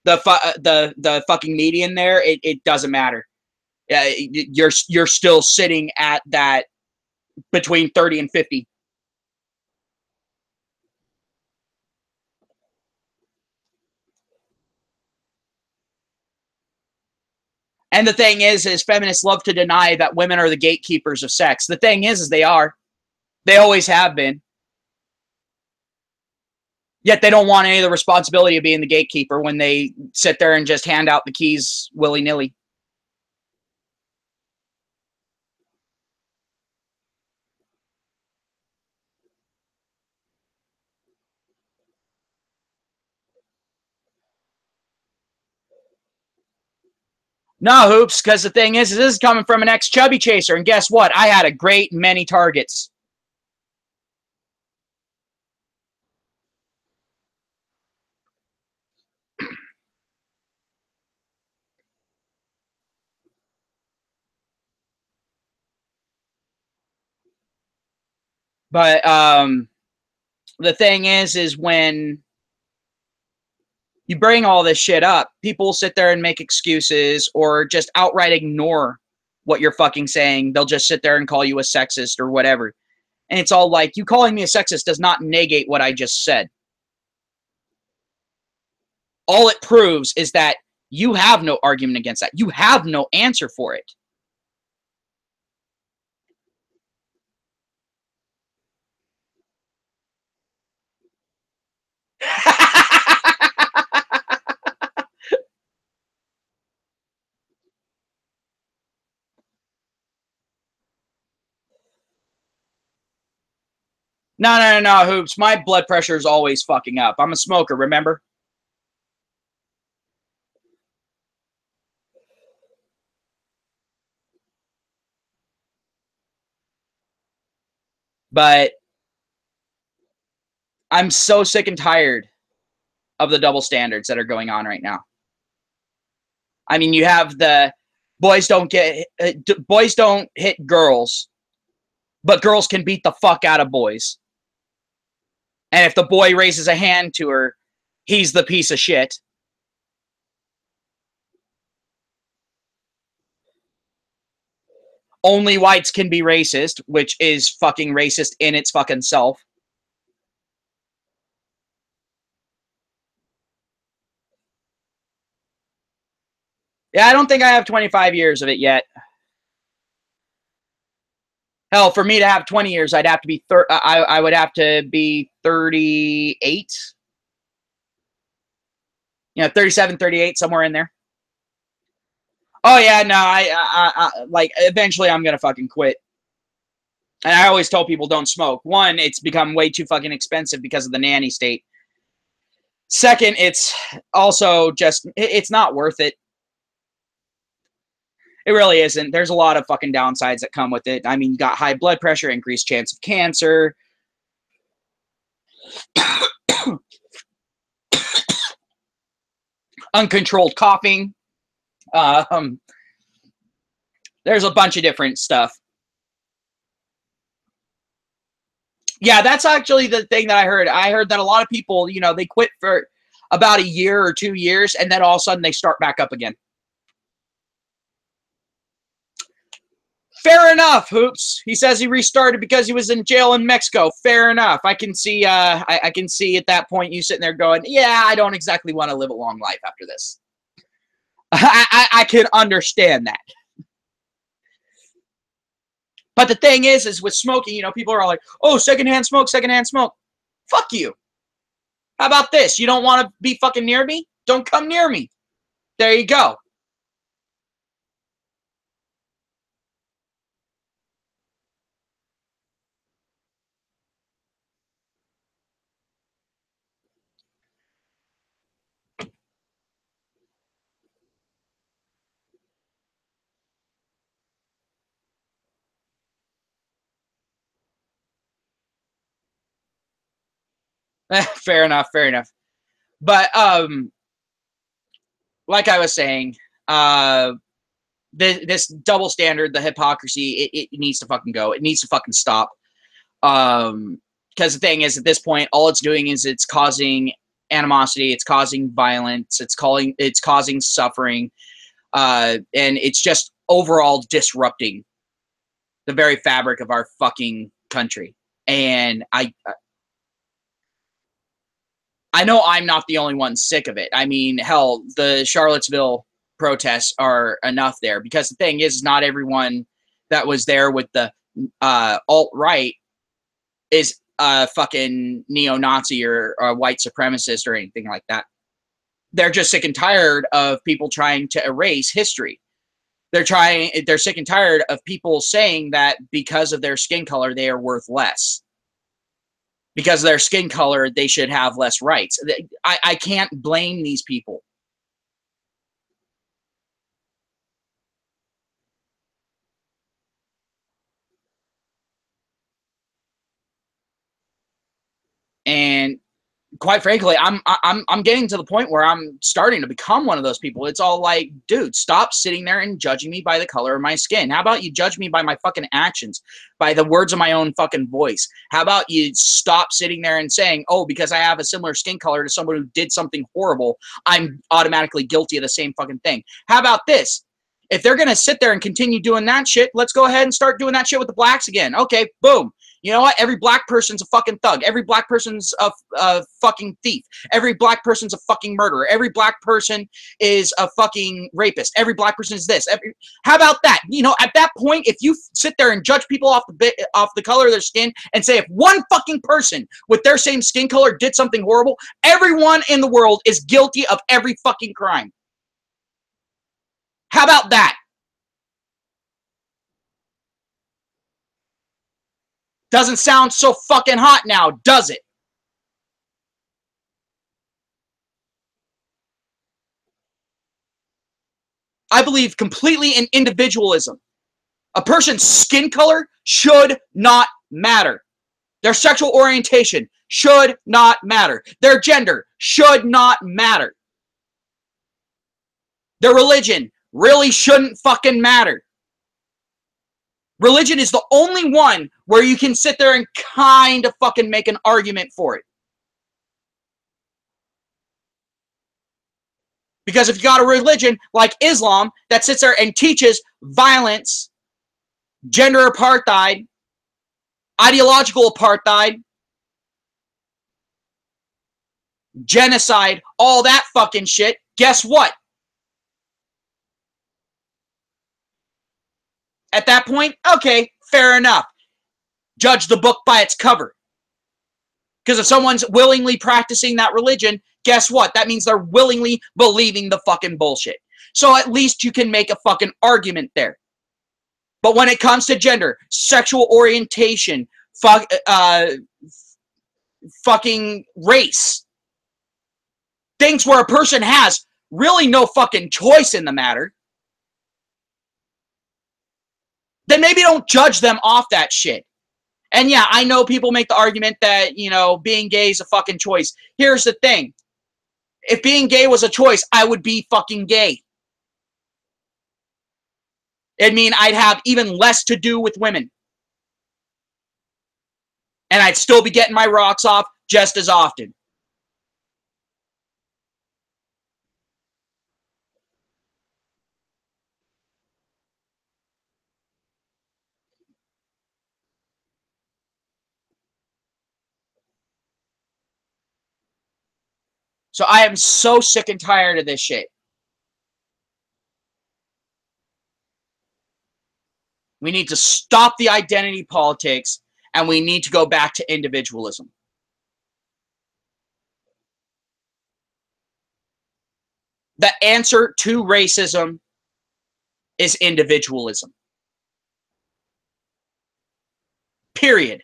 the fucking median there, it doesn't matter. You're still sitting at that between 30 and 50. And the thing is feminists love to deny that women are the gatekeepers of sex. The thing is they are. They always have been. Yet they don't want any of the responsibility of being the gatekeeper when they sit there and just hand out the keys willy-nilly. No, Hoops, because the thing is this is coming from an ex-chubby chaser, and guess what? I had a great many targets. But the thing is when you bring all this shit up, people will sit there and make excuses or just outright ignore what you're fucking saying. They'll just sit there and call you a sexist or whatever. And it's all like, you calling me a sexist does not negate what I just said. All it proves is that you have no argument against that. You have no answer for it. No, Hoops. My blood pressure is always fucking up. I'm a smoker, remember? But I'm so sick and tired of the double standards that are going on right now. I mean, you have the boys don't hit girls, but girls can beat the fuck out of boys. And if the boy raises a hand to her, he's the piece of shit. Only whites can be racist, which is fucking racist in its fucking self. Yeah, I don't think I have 25 years of it yet. Hell, for me to have 20 years, I'd have to be I would have to be 38. 37, 38, somewhere in there. Oh yeah, no, I like eventually I'm gonna fucking quit. And I always tell people don't smoke. One, it's become way too fucking expensive because of the nanny state. Second, it's also just it's not worth it. It really isn't. There's a lot of fucking downsides that come with it. I mean, you got high blood pressure, increased chance of cancer, uncontrolled coughing. Um, there's a bunch of different stuff. Yeah, that's actually the thing that I heard. I heard that a lot of people, they quit for about a year or 2 years, and then all of a sudden they start back up again. Fair enough, Hoops. He says he restarted because he was in jail in Mexico. Fair enough. I can see. I can see at that point you sitting there going, "Yeah, I don't exactly want to live a long life after this." I can understand that. But the thing is with smoking, people are all like, "Oh, secondhand smoke, secondhand smoke." Fuck you. How about this? You don't want to be fucking near me? Don't come near me. There you go. Fair enough. Fair enough. But like I was saying, this double standard, the hypocrisy, it needs to fucking go. It needs to fucking stop. Because the thing is, at this point, all it's doing is it's causing animosity, it's causing violence, it's causing suffering, and it's just overall disrupting the very fabric of our fucking country. And I know I'm not the only one sick of it. I mean, hell, the Charlottesville protests are enough there, because the thing is, not everyone that was there with the alt-right is a fucking neo-Nazi or a white supremacist or anything like that. They're just sick and tired of people trying to erase history. They're sick and tired of people saying that because of their skin color, they are worth less. Because of their skin color, they should have less rights. I can't blame these people. And quite frankly, I'm getting to the point where I'm starting to become one of those people. It's all like, dude, stop sitting there and judging me by the color of my skin. How about you judge me by my fucking actions, by the words of my own fucking voice? How about you stop sitting there and saying, oh, because I have a similar skin color to someone who did something horrible, I'm automatically guilty of the same fucking thing? How about this? If they're going to sit there and continue doing that shit, let's go ahead and start doing that shit with the blacks again. Okay, boom. You know what? Every black person's a fucking thug. Every black person's a fucking thief. Every black person's a fucking murderer. Every black person is a fucking rapist. Every black person is this. How about that? At that point, if you sit there and judge people off the color of their skin and say if one fucking person with their same skin color did something horrible, everyone in the world is guilty of every fucking crime. How about that? Doesn't sound so fucking hot now, does it? I believe completely in individualism. A person's skin color should not matter. Their sexual orientation should not matter. Their gender should not matter. Their religion really shouldn't fucking matter. Religion is the only one where you can sit there and kind of fucking make an argument for it. Because if you got a religion like Islam that sits there and teaches violence gender apartheid, ideological apartheid, genocide, all that fucking shit, guess what? At that point, okay, fair enough. Judge the book by its cover. Because if someone's willingly practicing that religion, guess what? That means they're willingly believing the fucking bullshit. So at least you can make a fucking argument there. But when it comes to gender, sexual orientation, fucking race, things where a person has really no fucking choice in the matter, then maybe don't judge them off that shit. And yeah, I know people make the argument that, you know, being gay is a fucking choice. Here's the thing. If being gay was a choice, I would be fucking gay. It'd mean I'd have even less to do with women. And I'd still be getting my rocks off just as often. So I am so sick and tired of this shit. We need to stop the identity politics, and we need to go back to individualism. The answer to racism is individualism. Period.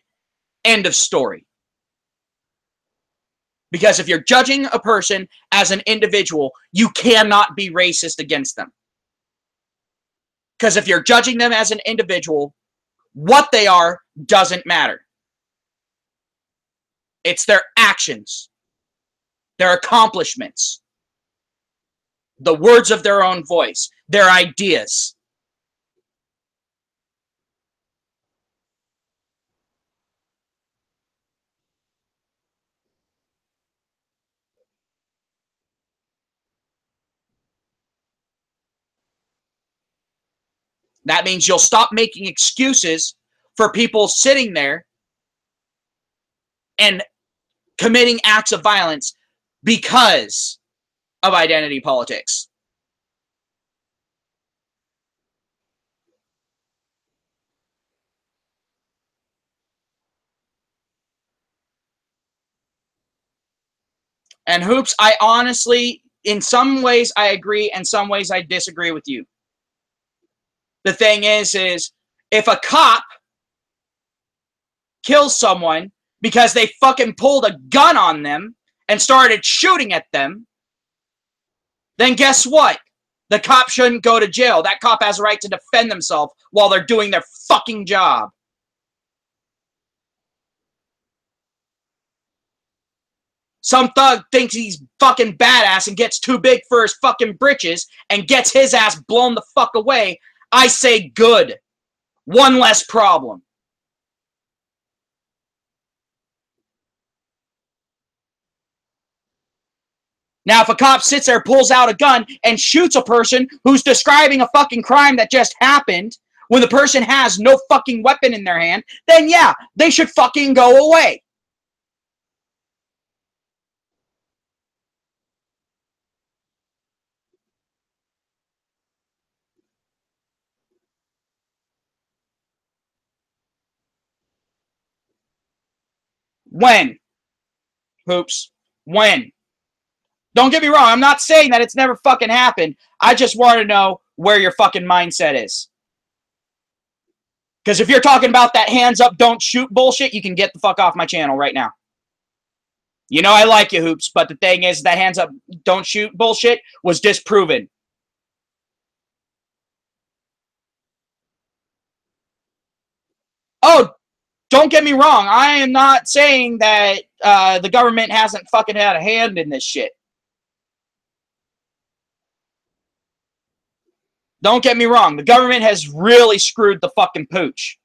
End of story. Because if you're judging a person as an individual, you cannot be racist against them. Because if you're judging them as an individual, what they are doesn't matter. It's their actions, their accomplishments, the words of their own voice, their ideas. That means you'll stop making excuses for people sitting there and committing acts of violence because of identity politics. And Hoops, I honestly, in some ways I agree, and some ways I disagree with you. The thing is if a cop kills someone because they fucking pulled a gun on them and started shooting at them, then guess what? The cop shouldn't go to jail. That cop has a right to defend themselves while they're doing their fucking job. Some thug thinks he's fucking badass and gets too big for his fucking britches and gets his ass blown the fuck away. I say good. One less problem. Now, if a cop sits there, pulls out a gun, and shoots a person who's describing a fucking crime that just happened, when the person has no fucking weapon in their hand, then yeah, they should fucking go away. When? Hoops. When? Don't get me wrong, I'm not saying that it's never fucking happened. I just want to know where your fucking mindset is. Because if you're talking about that hands up, don't shoot bullshit, you can get the fuck off my channel right now. You know I like you, Hoops, but the thing is that hands up, don't shoot bullshit was disproven. Oh, don't get me wrong. I am not saying that the government hasn't fucking had a hand in this shit. Don't get me wrong. The government has really screwed the fucking pooch.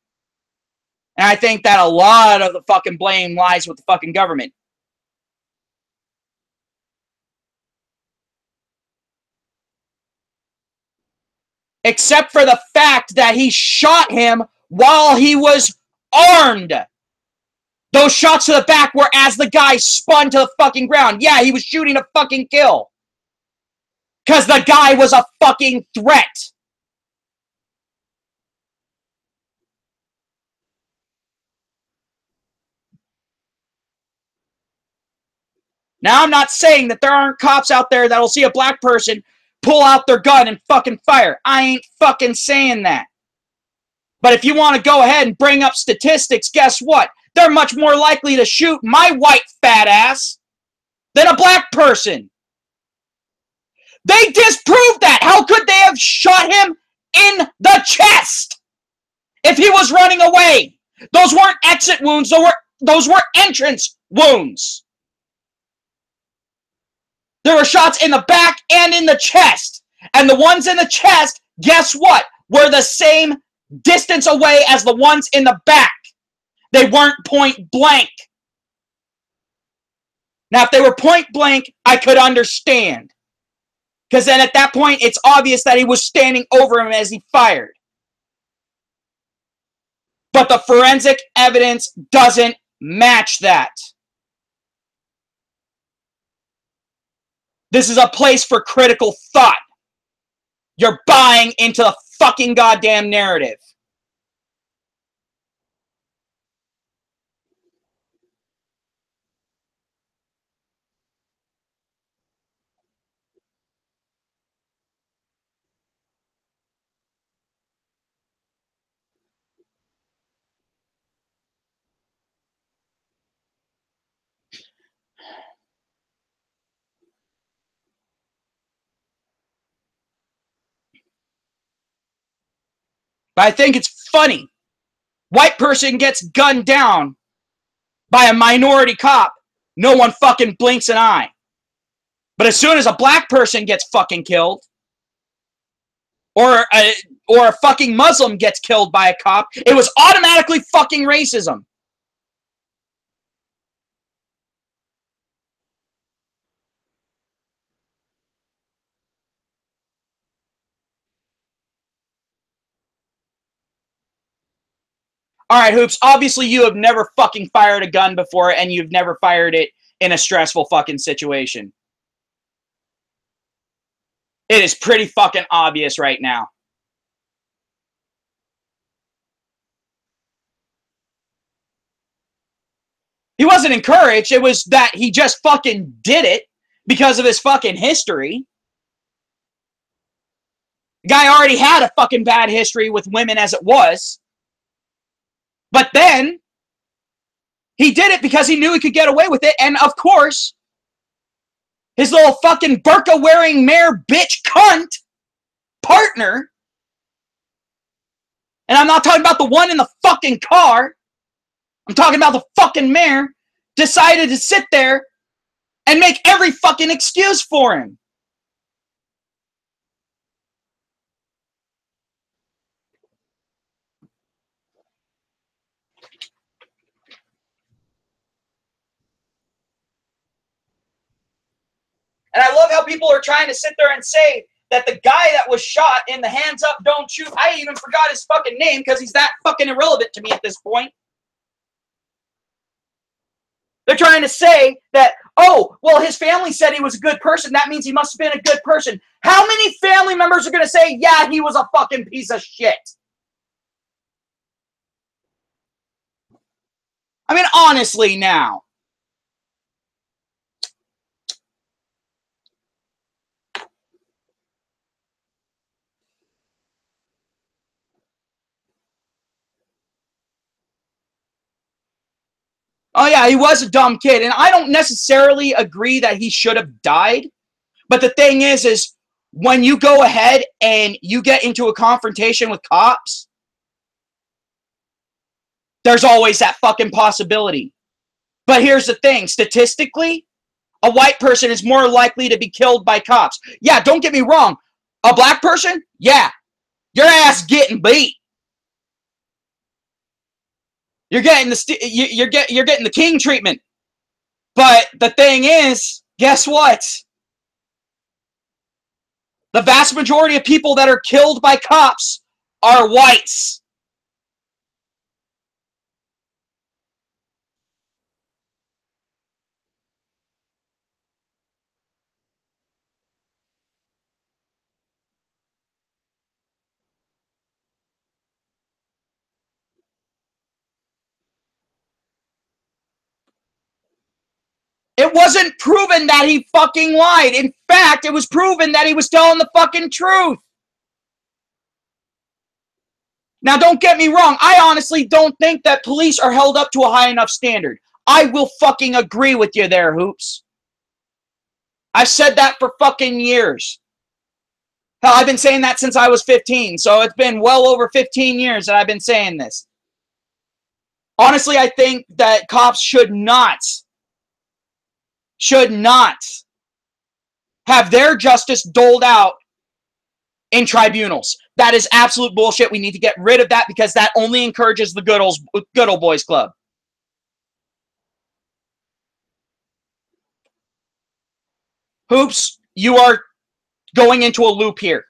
And I think that a lot of the fucking blame lies with the fucking government. Except for the fact that he shot him while he was armed. Those shots to the back were as the guy spun to the fucking ground. Yeah, he was shooting to fucking kill. Because the guy was a fucking threat. Now, I'm not saying that there aren't cops out there that'll see a black person pull out their gun and fucking fire. I ain't fucking saying that. But if you want to go ahead and bring up statistics, guess what? They're much more likely to shoot my white fat ass than a black person. They disproved that. How could they have shot him in the chest if he was running away? Those weren't exit wounds. Those were entrance wounds. There were shots in the back and in the chest. And the ones in the chest, guess what? Were the same distance away as the ones in the back. They weren't point blank. Now, if they were point blank, I could understand. Because then at that point, it's obvious that he was standing over him as he fired. But the forensic evidence doesn't match that. This is a place for critical thought. You're buying into the fucking goddamn narrative. But I think it's funny. White person gets gunned down by a minority cop. No one fucking blinks an eye. But as soon as a black person gets fucking killed, or a fucking Muslim gets killed by a cop, it was automatically fucking racism. Alright, Hoops, obviously you have never fucking fired a gun before, and you've never fired it in a stressful fucking situation. It is pretty fucking obvious right now. He wasn't encouraged, it was that he just fucking did it because of his fucking history. The guy already had a fucking bad history with women as it was. But then, he did it because he knew he could get away with it, and of course, his little fucking burqa-wearing mayor bitch cunt partner, and I'm not talking about the one in the fucking car, I'm talking about the fucking mayor, decided to sit there and make every fucking excuse for him. And I love how people are trying to sit there and say that the guy that was shot in the hands up, don't shoot, I even forgot his fucking name because he's that fucking irrelevant to me at this point. They're trying to say that, oh, well, his family said he was a good person. That means he must have been a good person. How many family members are going to say, yeah, he was a fucking piece of shit? I mean, honestly now. Oh, yeah, he was a dumb kid. And I don't necessarily agree that he should have died. But the thing is when you go ahead and you get into a confrontation with cops, there's always that fucking possibility. But here's the thing. Statistically, a white person is more likely to be killed by cops. Yeah, don't get me wrong. A black person? Yeah. Your ass getting beat. You're getting the king treatment. But the thing is, guess what? The vast majority of people that are killed by cops are whites. It wasn't proven that he fucking lied. In fact, it was proven that he was telling the fucking truth. Now, don't get me wrong. I honestly don't think that police are held up to a high enough standard. I will fucking agree with you there, Hoops. I've said that for fucking years. Hell, I've been saying that since I was 15, so it's been well over 15 years that I've been saying this. Honestly, I think that cops should not have their justice doled out in tribunals. That is absolute bullshit. We need to get rid of that because that only encourages the good old boys club. Hoops, you are going into a loop here.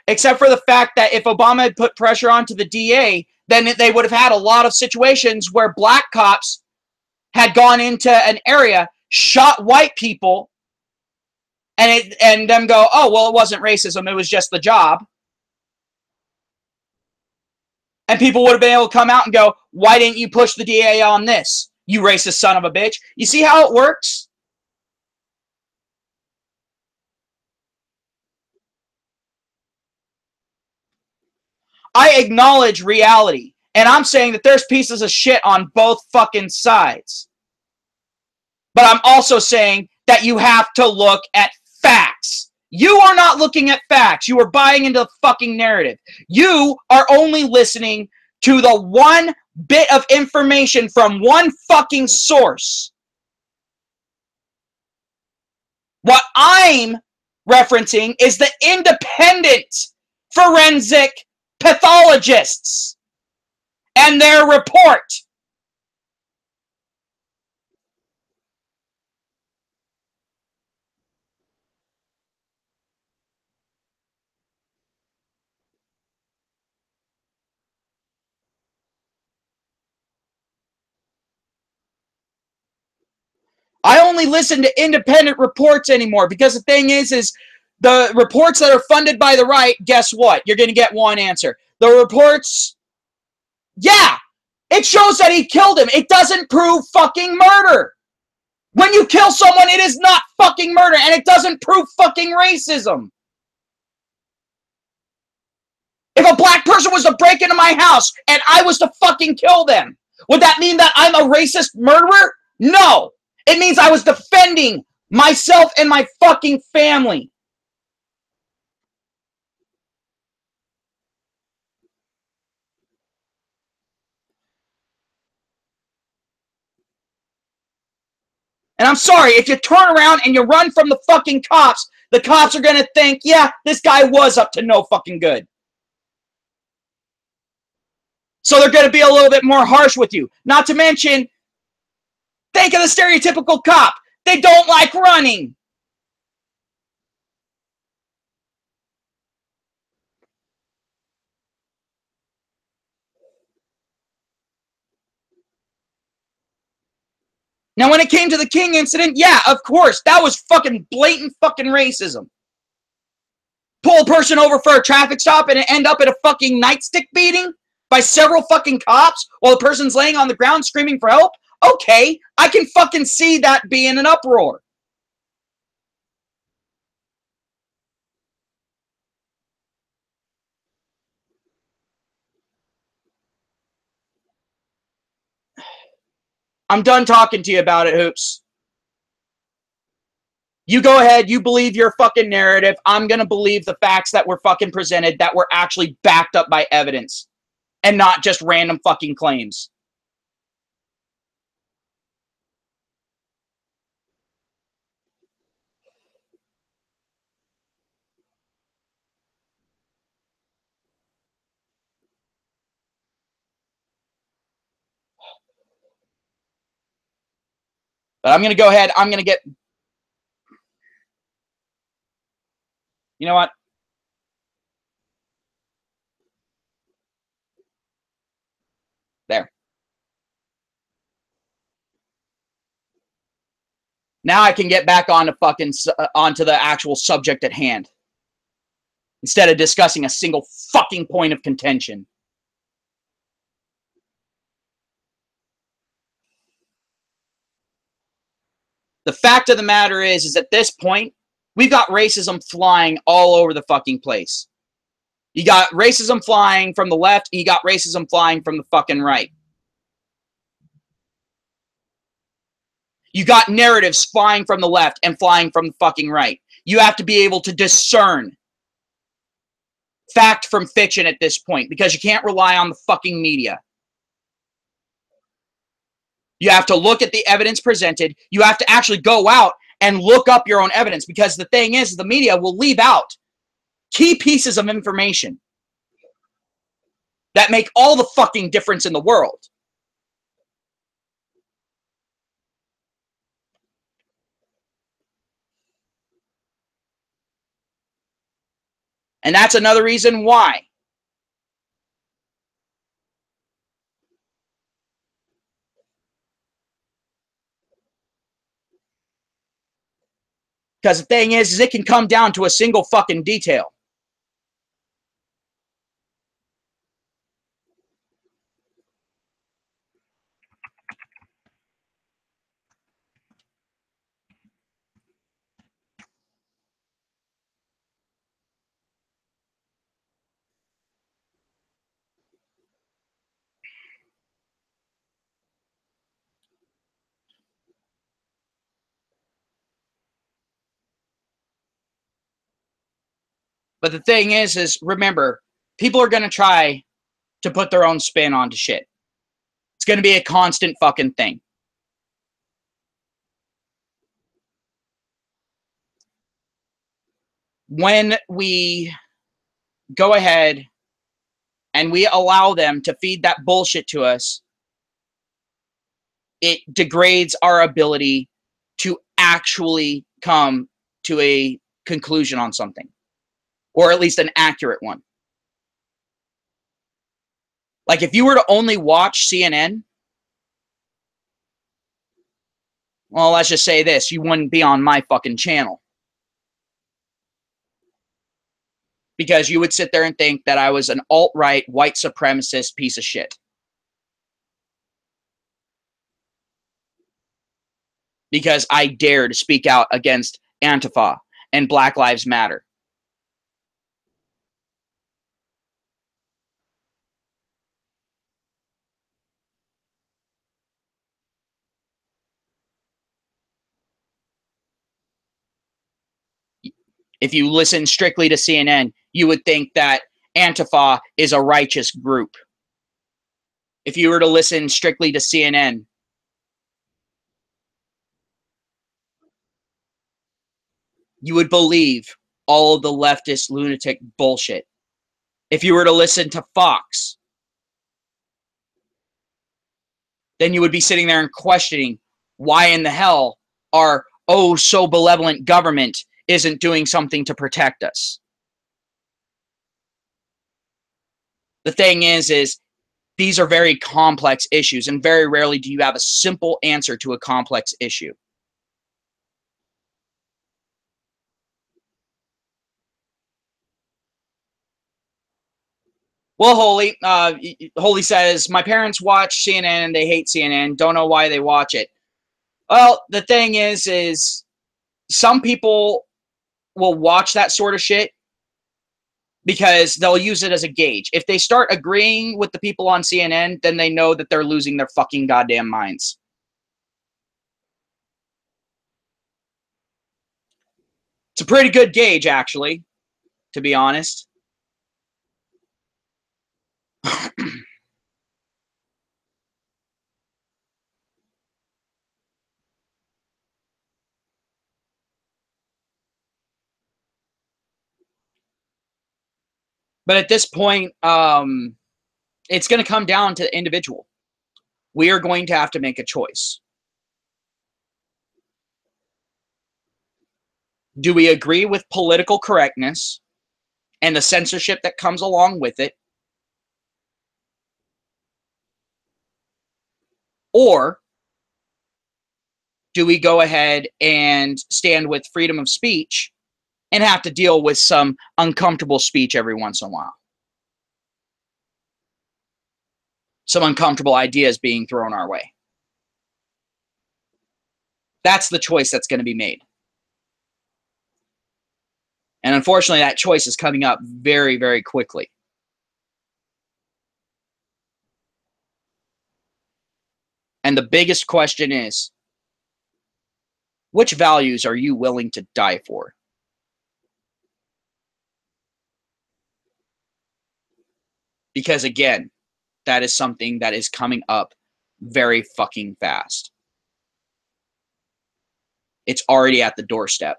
Except for the fact that if Obama had put pressure onto the DA, then they would have had a lot of situations where black cops had gone into an area, shot white people, and them go, oh, well, it wasn't racism, it was just the job. And people would have been able to come out and go, why didn't you push the DA on this, you racist son of a bitch? You see how it works? I acknowledge reality, and I'm saying that there's pieces of shit on both fucking sides. But I'm also saying that you have to look at facts. You are not looking at facts. You are buying into the fucking narrative. You are only listening to the one bit of information from one fucking source. What I'm referencing is the independent forensic pathologists and their report. I only listen to independent reports anymore because the thing is the reports that are funded by the right, guess what? You're going to get one answer. The reports, yeah, it shows that he killed him. It doesn't prove fucking murder. When you kill someone, it is not fucking murder, and it doesn't prove fucking racism. If a black person was to break into my house and I was to fucking kill them, would that mean that I'm a racist murderer? No. It means I was defending myself and my fucking family. And I'm sorry, if you turn around and you run from the fucking cops, the cops are going to think, yeah, this guy was up to no fucking good. So they're going to be a little bit more harsh with you. Not to mention, think of the stereotypical cop. They don't like running. Now, when it came to the King incident, yeah, of course, that was fucking blatant fucking racism. Pull a person over for a traffic stop and end up in a fucking nightstick beating by several fucking cops while the person's laying on the ground screaming for help? Okay, I can fucking see that being an uproar. I'm done talking to you about it, Hoops. You go ahead, you believe your fucking narrative. I'm going to believe the facts that were fucking presented that were actually backed up by evidence and not just random fucking claims. But I'm going to go ahead. I'm going to get... You know what? There. Now I can get back on to onto the actual subject at hand instead of discussing a single fucking point of contention. The fact of the matter is at this point, we've got racism flying all over the fucking place. You got racism flying from the left, you got racism flying from the fucking right. You got narratives flying from the left and flying from the fucking right. You have to be able to discern fact from fiction at this point because you can't rely on the fucking media. You have to look at the evidence presented. You have to actually go out and look up your own evidence because the thing is, the media will leave out key pieces of information that make all the fucking difference in the world. And that's another reason why. Because the thing is it can come down to a single fucking detail. But the thing is remember, people are going to try to put their own spin onto shit. It's going to be a constant fucking thing. When we go ahead and we allow them to feed that bullshit to us, it degrades our ability to actually come to a conclusion on something, or at least an accurate one. Like if you were to only watch CNN, well, let's just say this, you wouldn't be on my fucking channel. Because you would sit there and think that I was an alt-right, white supremacist piece of shit. Because I dare to speak out against Antifa and Black Lives Matter. If you listen strictly to CNN, you would think that Antifa is a righteous group. If you were to listen strictly to CNN, you would believe all of the leftist lunatic bullshit. If you were to listen to Fox, then you would be sitting there and questioning why in the hell our oh so benevolent government isn't doing something to protect us. The thing is these are very complex issues, and very rarely do you have a simple answer to a complex issue. Well, Holy says, my parents watch CNN and they hate CNN. Don't know why they watch it. Well, the thing is some people will watch that sort of shit because they'll use it as a gauge. If they start agreeing with the people on CNN, then they know that they're losing their fucking goddamn minds. It's a pretty good gauge, actually, to be honest. But at this point, it's going to come down to the individual. We are going to have to make a choice. Do we agree with political correctness and the censorship that comes along with it? Or do we go ahead and stand with freedom of speech and have to deal with some uncomfortable speech every once in a while? Some uncomfortable ideas being thrown our way. That's the choice that's going to be made. And unfortunately, that choice is coming up very, very quickly. And the biggest question is, which values are you willing to die for? Because again, that is something that is coming up very fucking fast. It's already at the doorstep.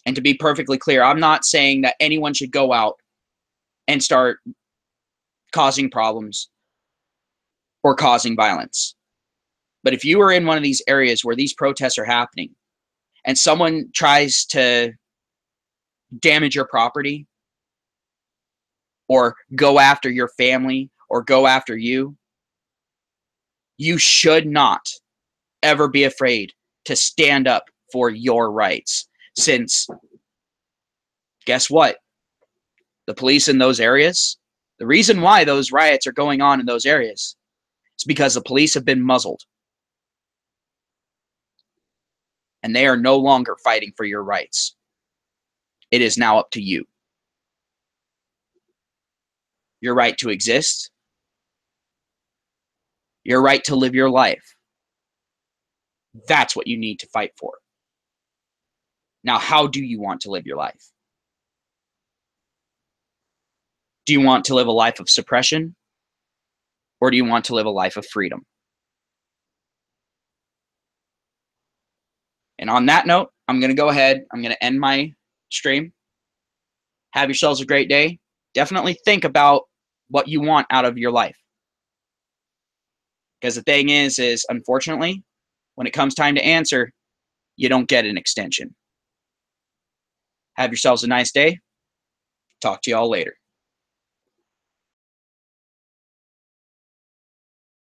And to be perfectly clear, I'm not saying that anyone should go out and start causing problems or causing violence. But if you are in one of these areas where these protests are happening and someone tries to damage your property or go after your family or go after you, you should not ever be afraid to stand up for your rights. Since, guess what? The police in those areas, the reason why those riots are going on in those areas is because the police have been muzzled. And they are no longer fighting for your rights. It is now up to you. Your right to exist, your right to live your life. That's what you need to fight for. Now, how do you want to live your life? Do you want to live a life of suppression? Or do you want to live a life of freedom? And on that note, I'm going to go ahead. I'm going to end my stream. Have yourselves a great day. Definitely think about what you want out of your life. Because the thing is unfortunately, when it comes time to answer, you don't get an extension. Have yourselves a nice day. Talk to y'all later.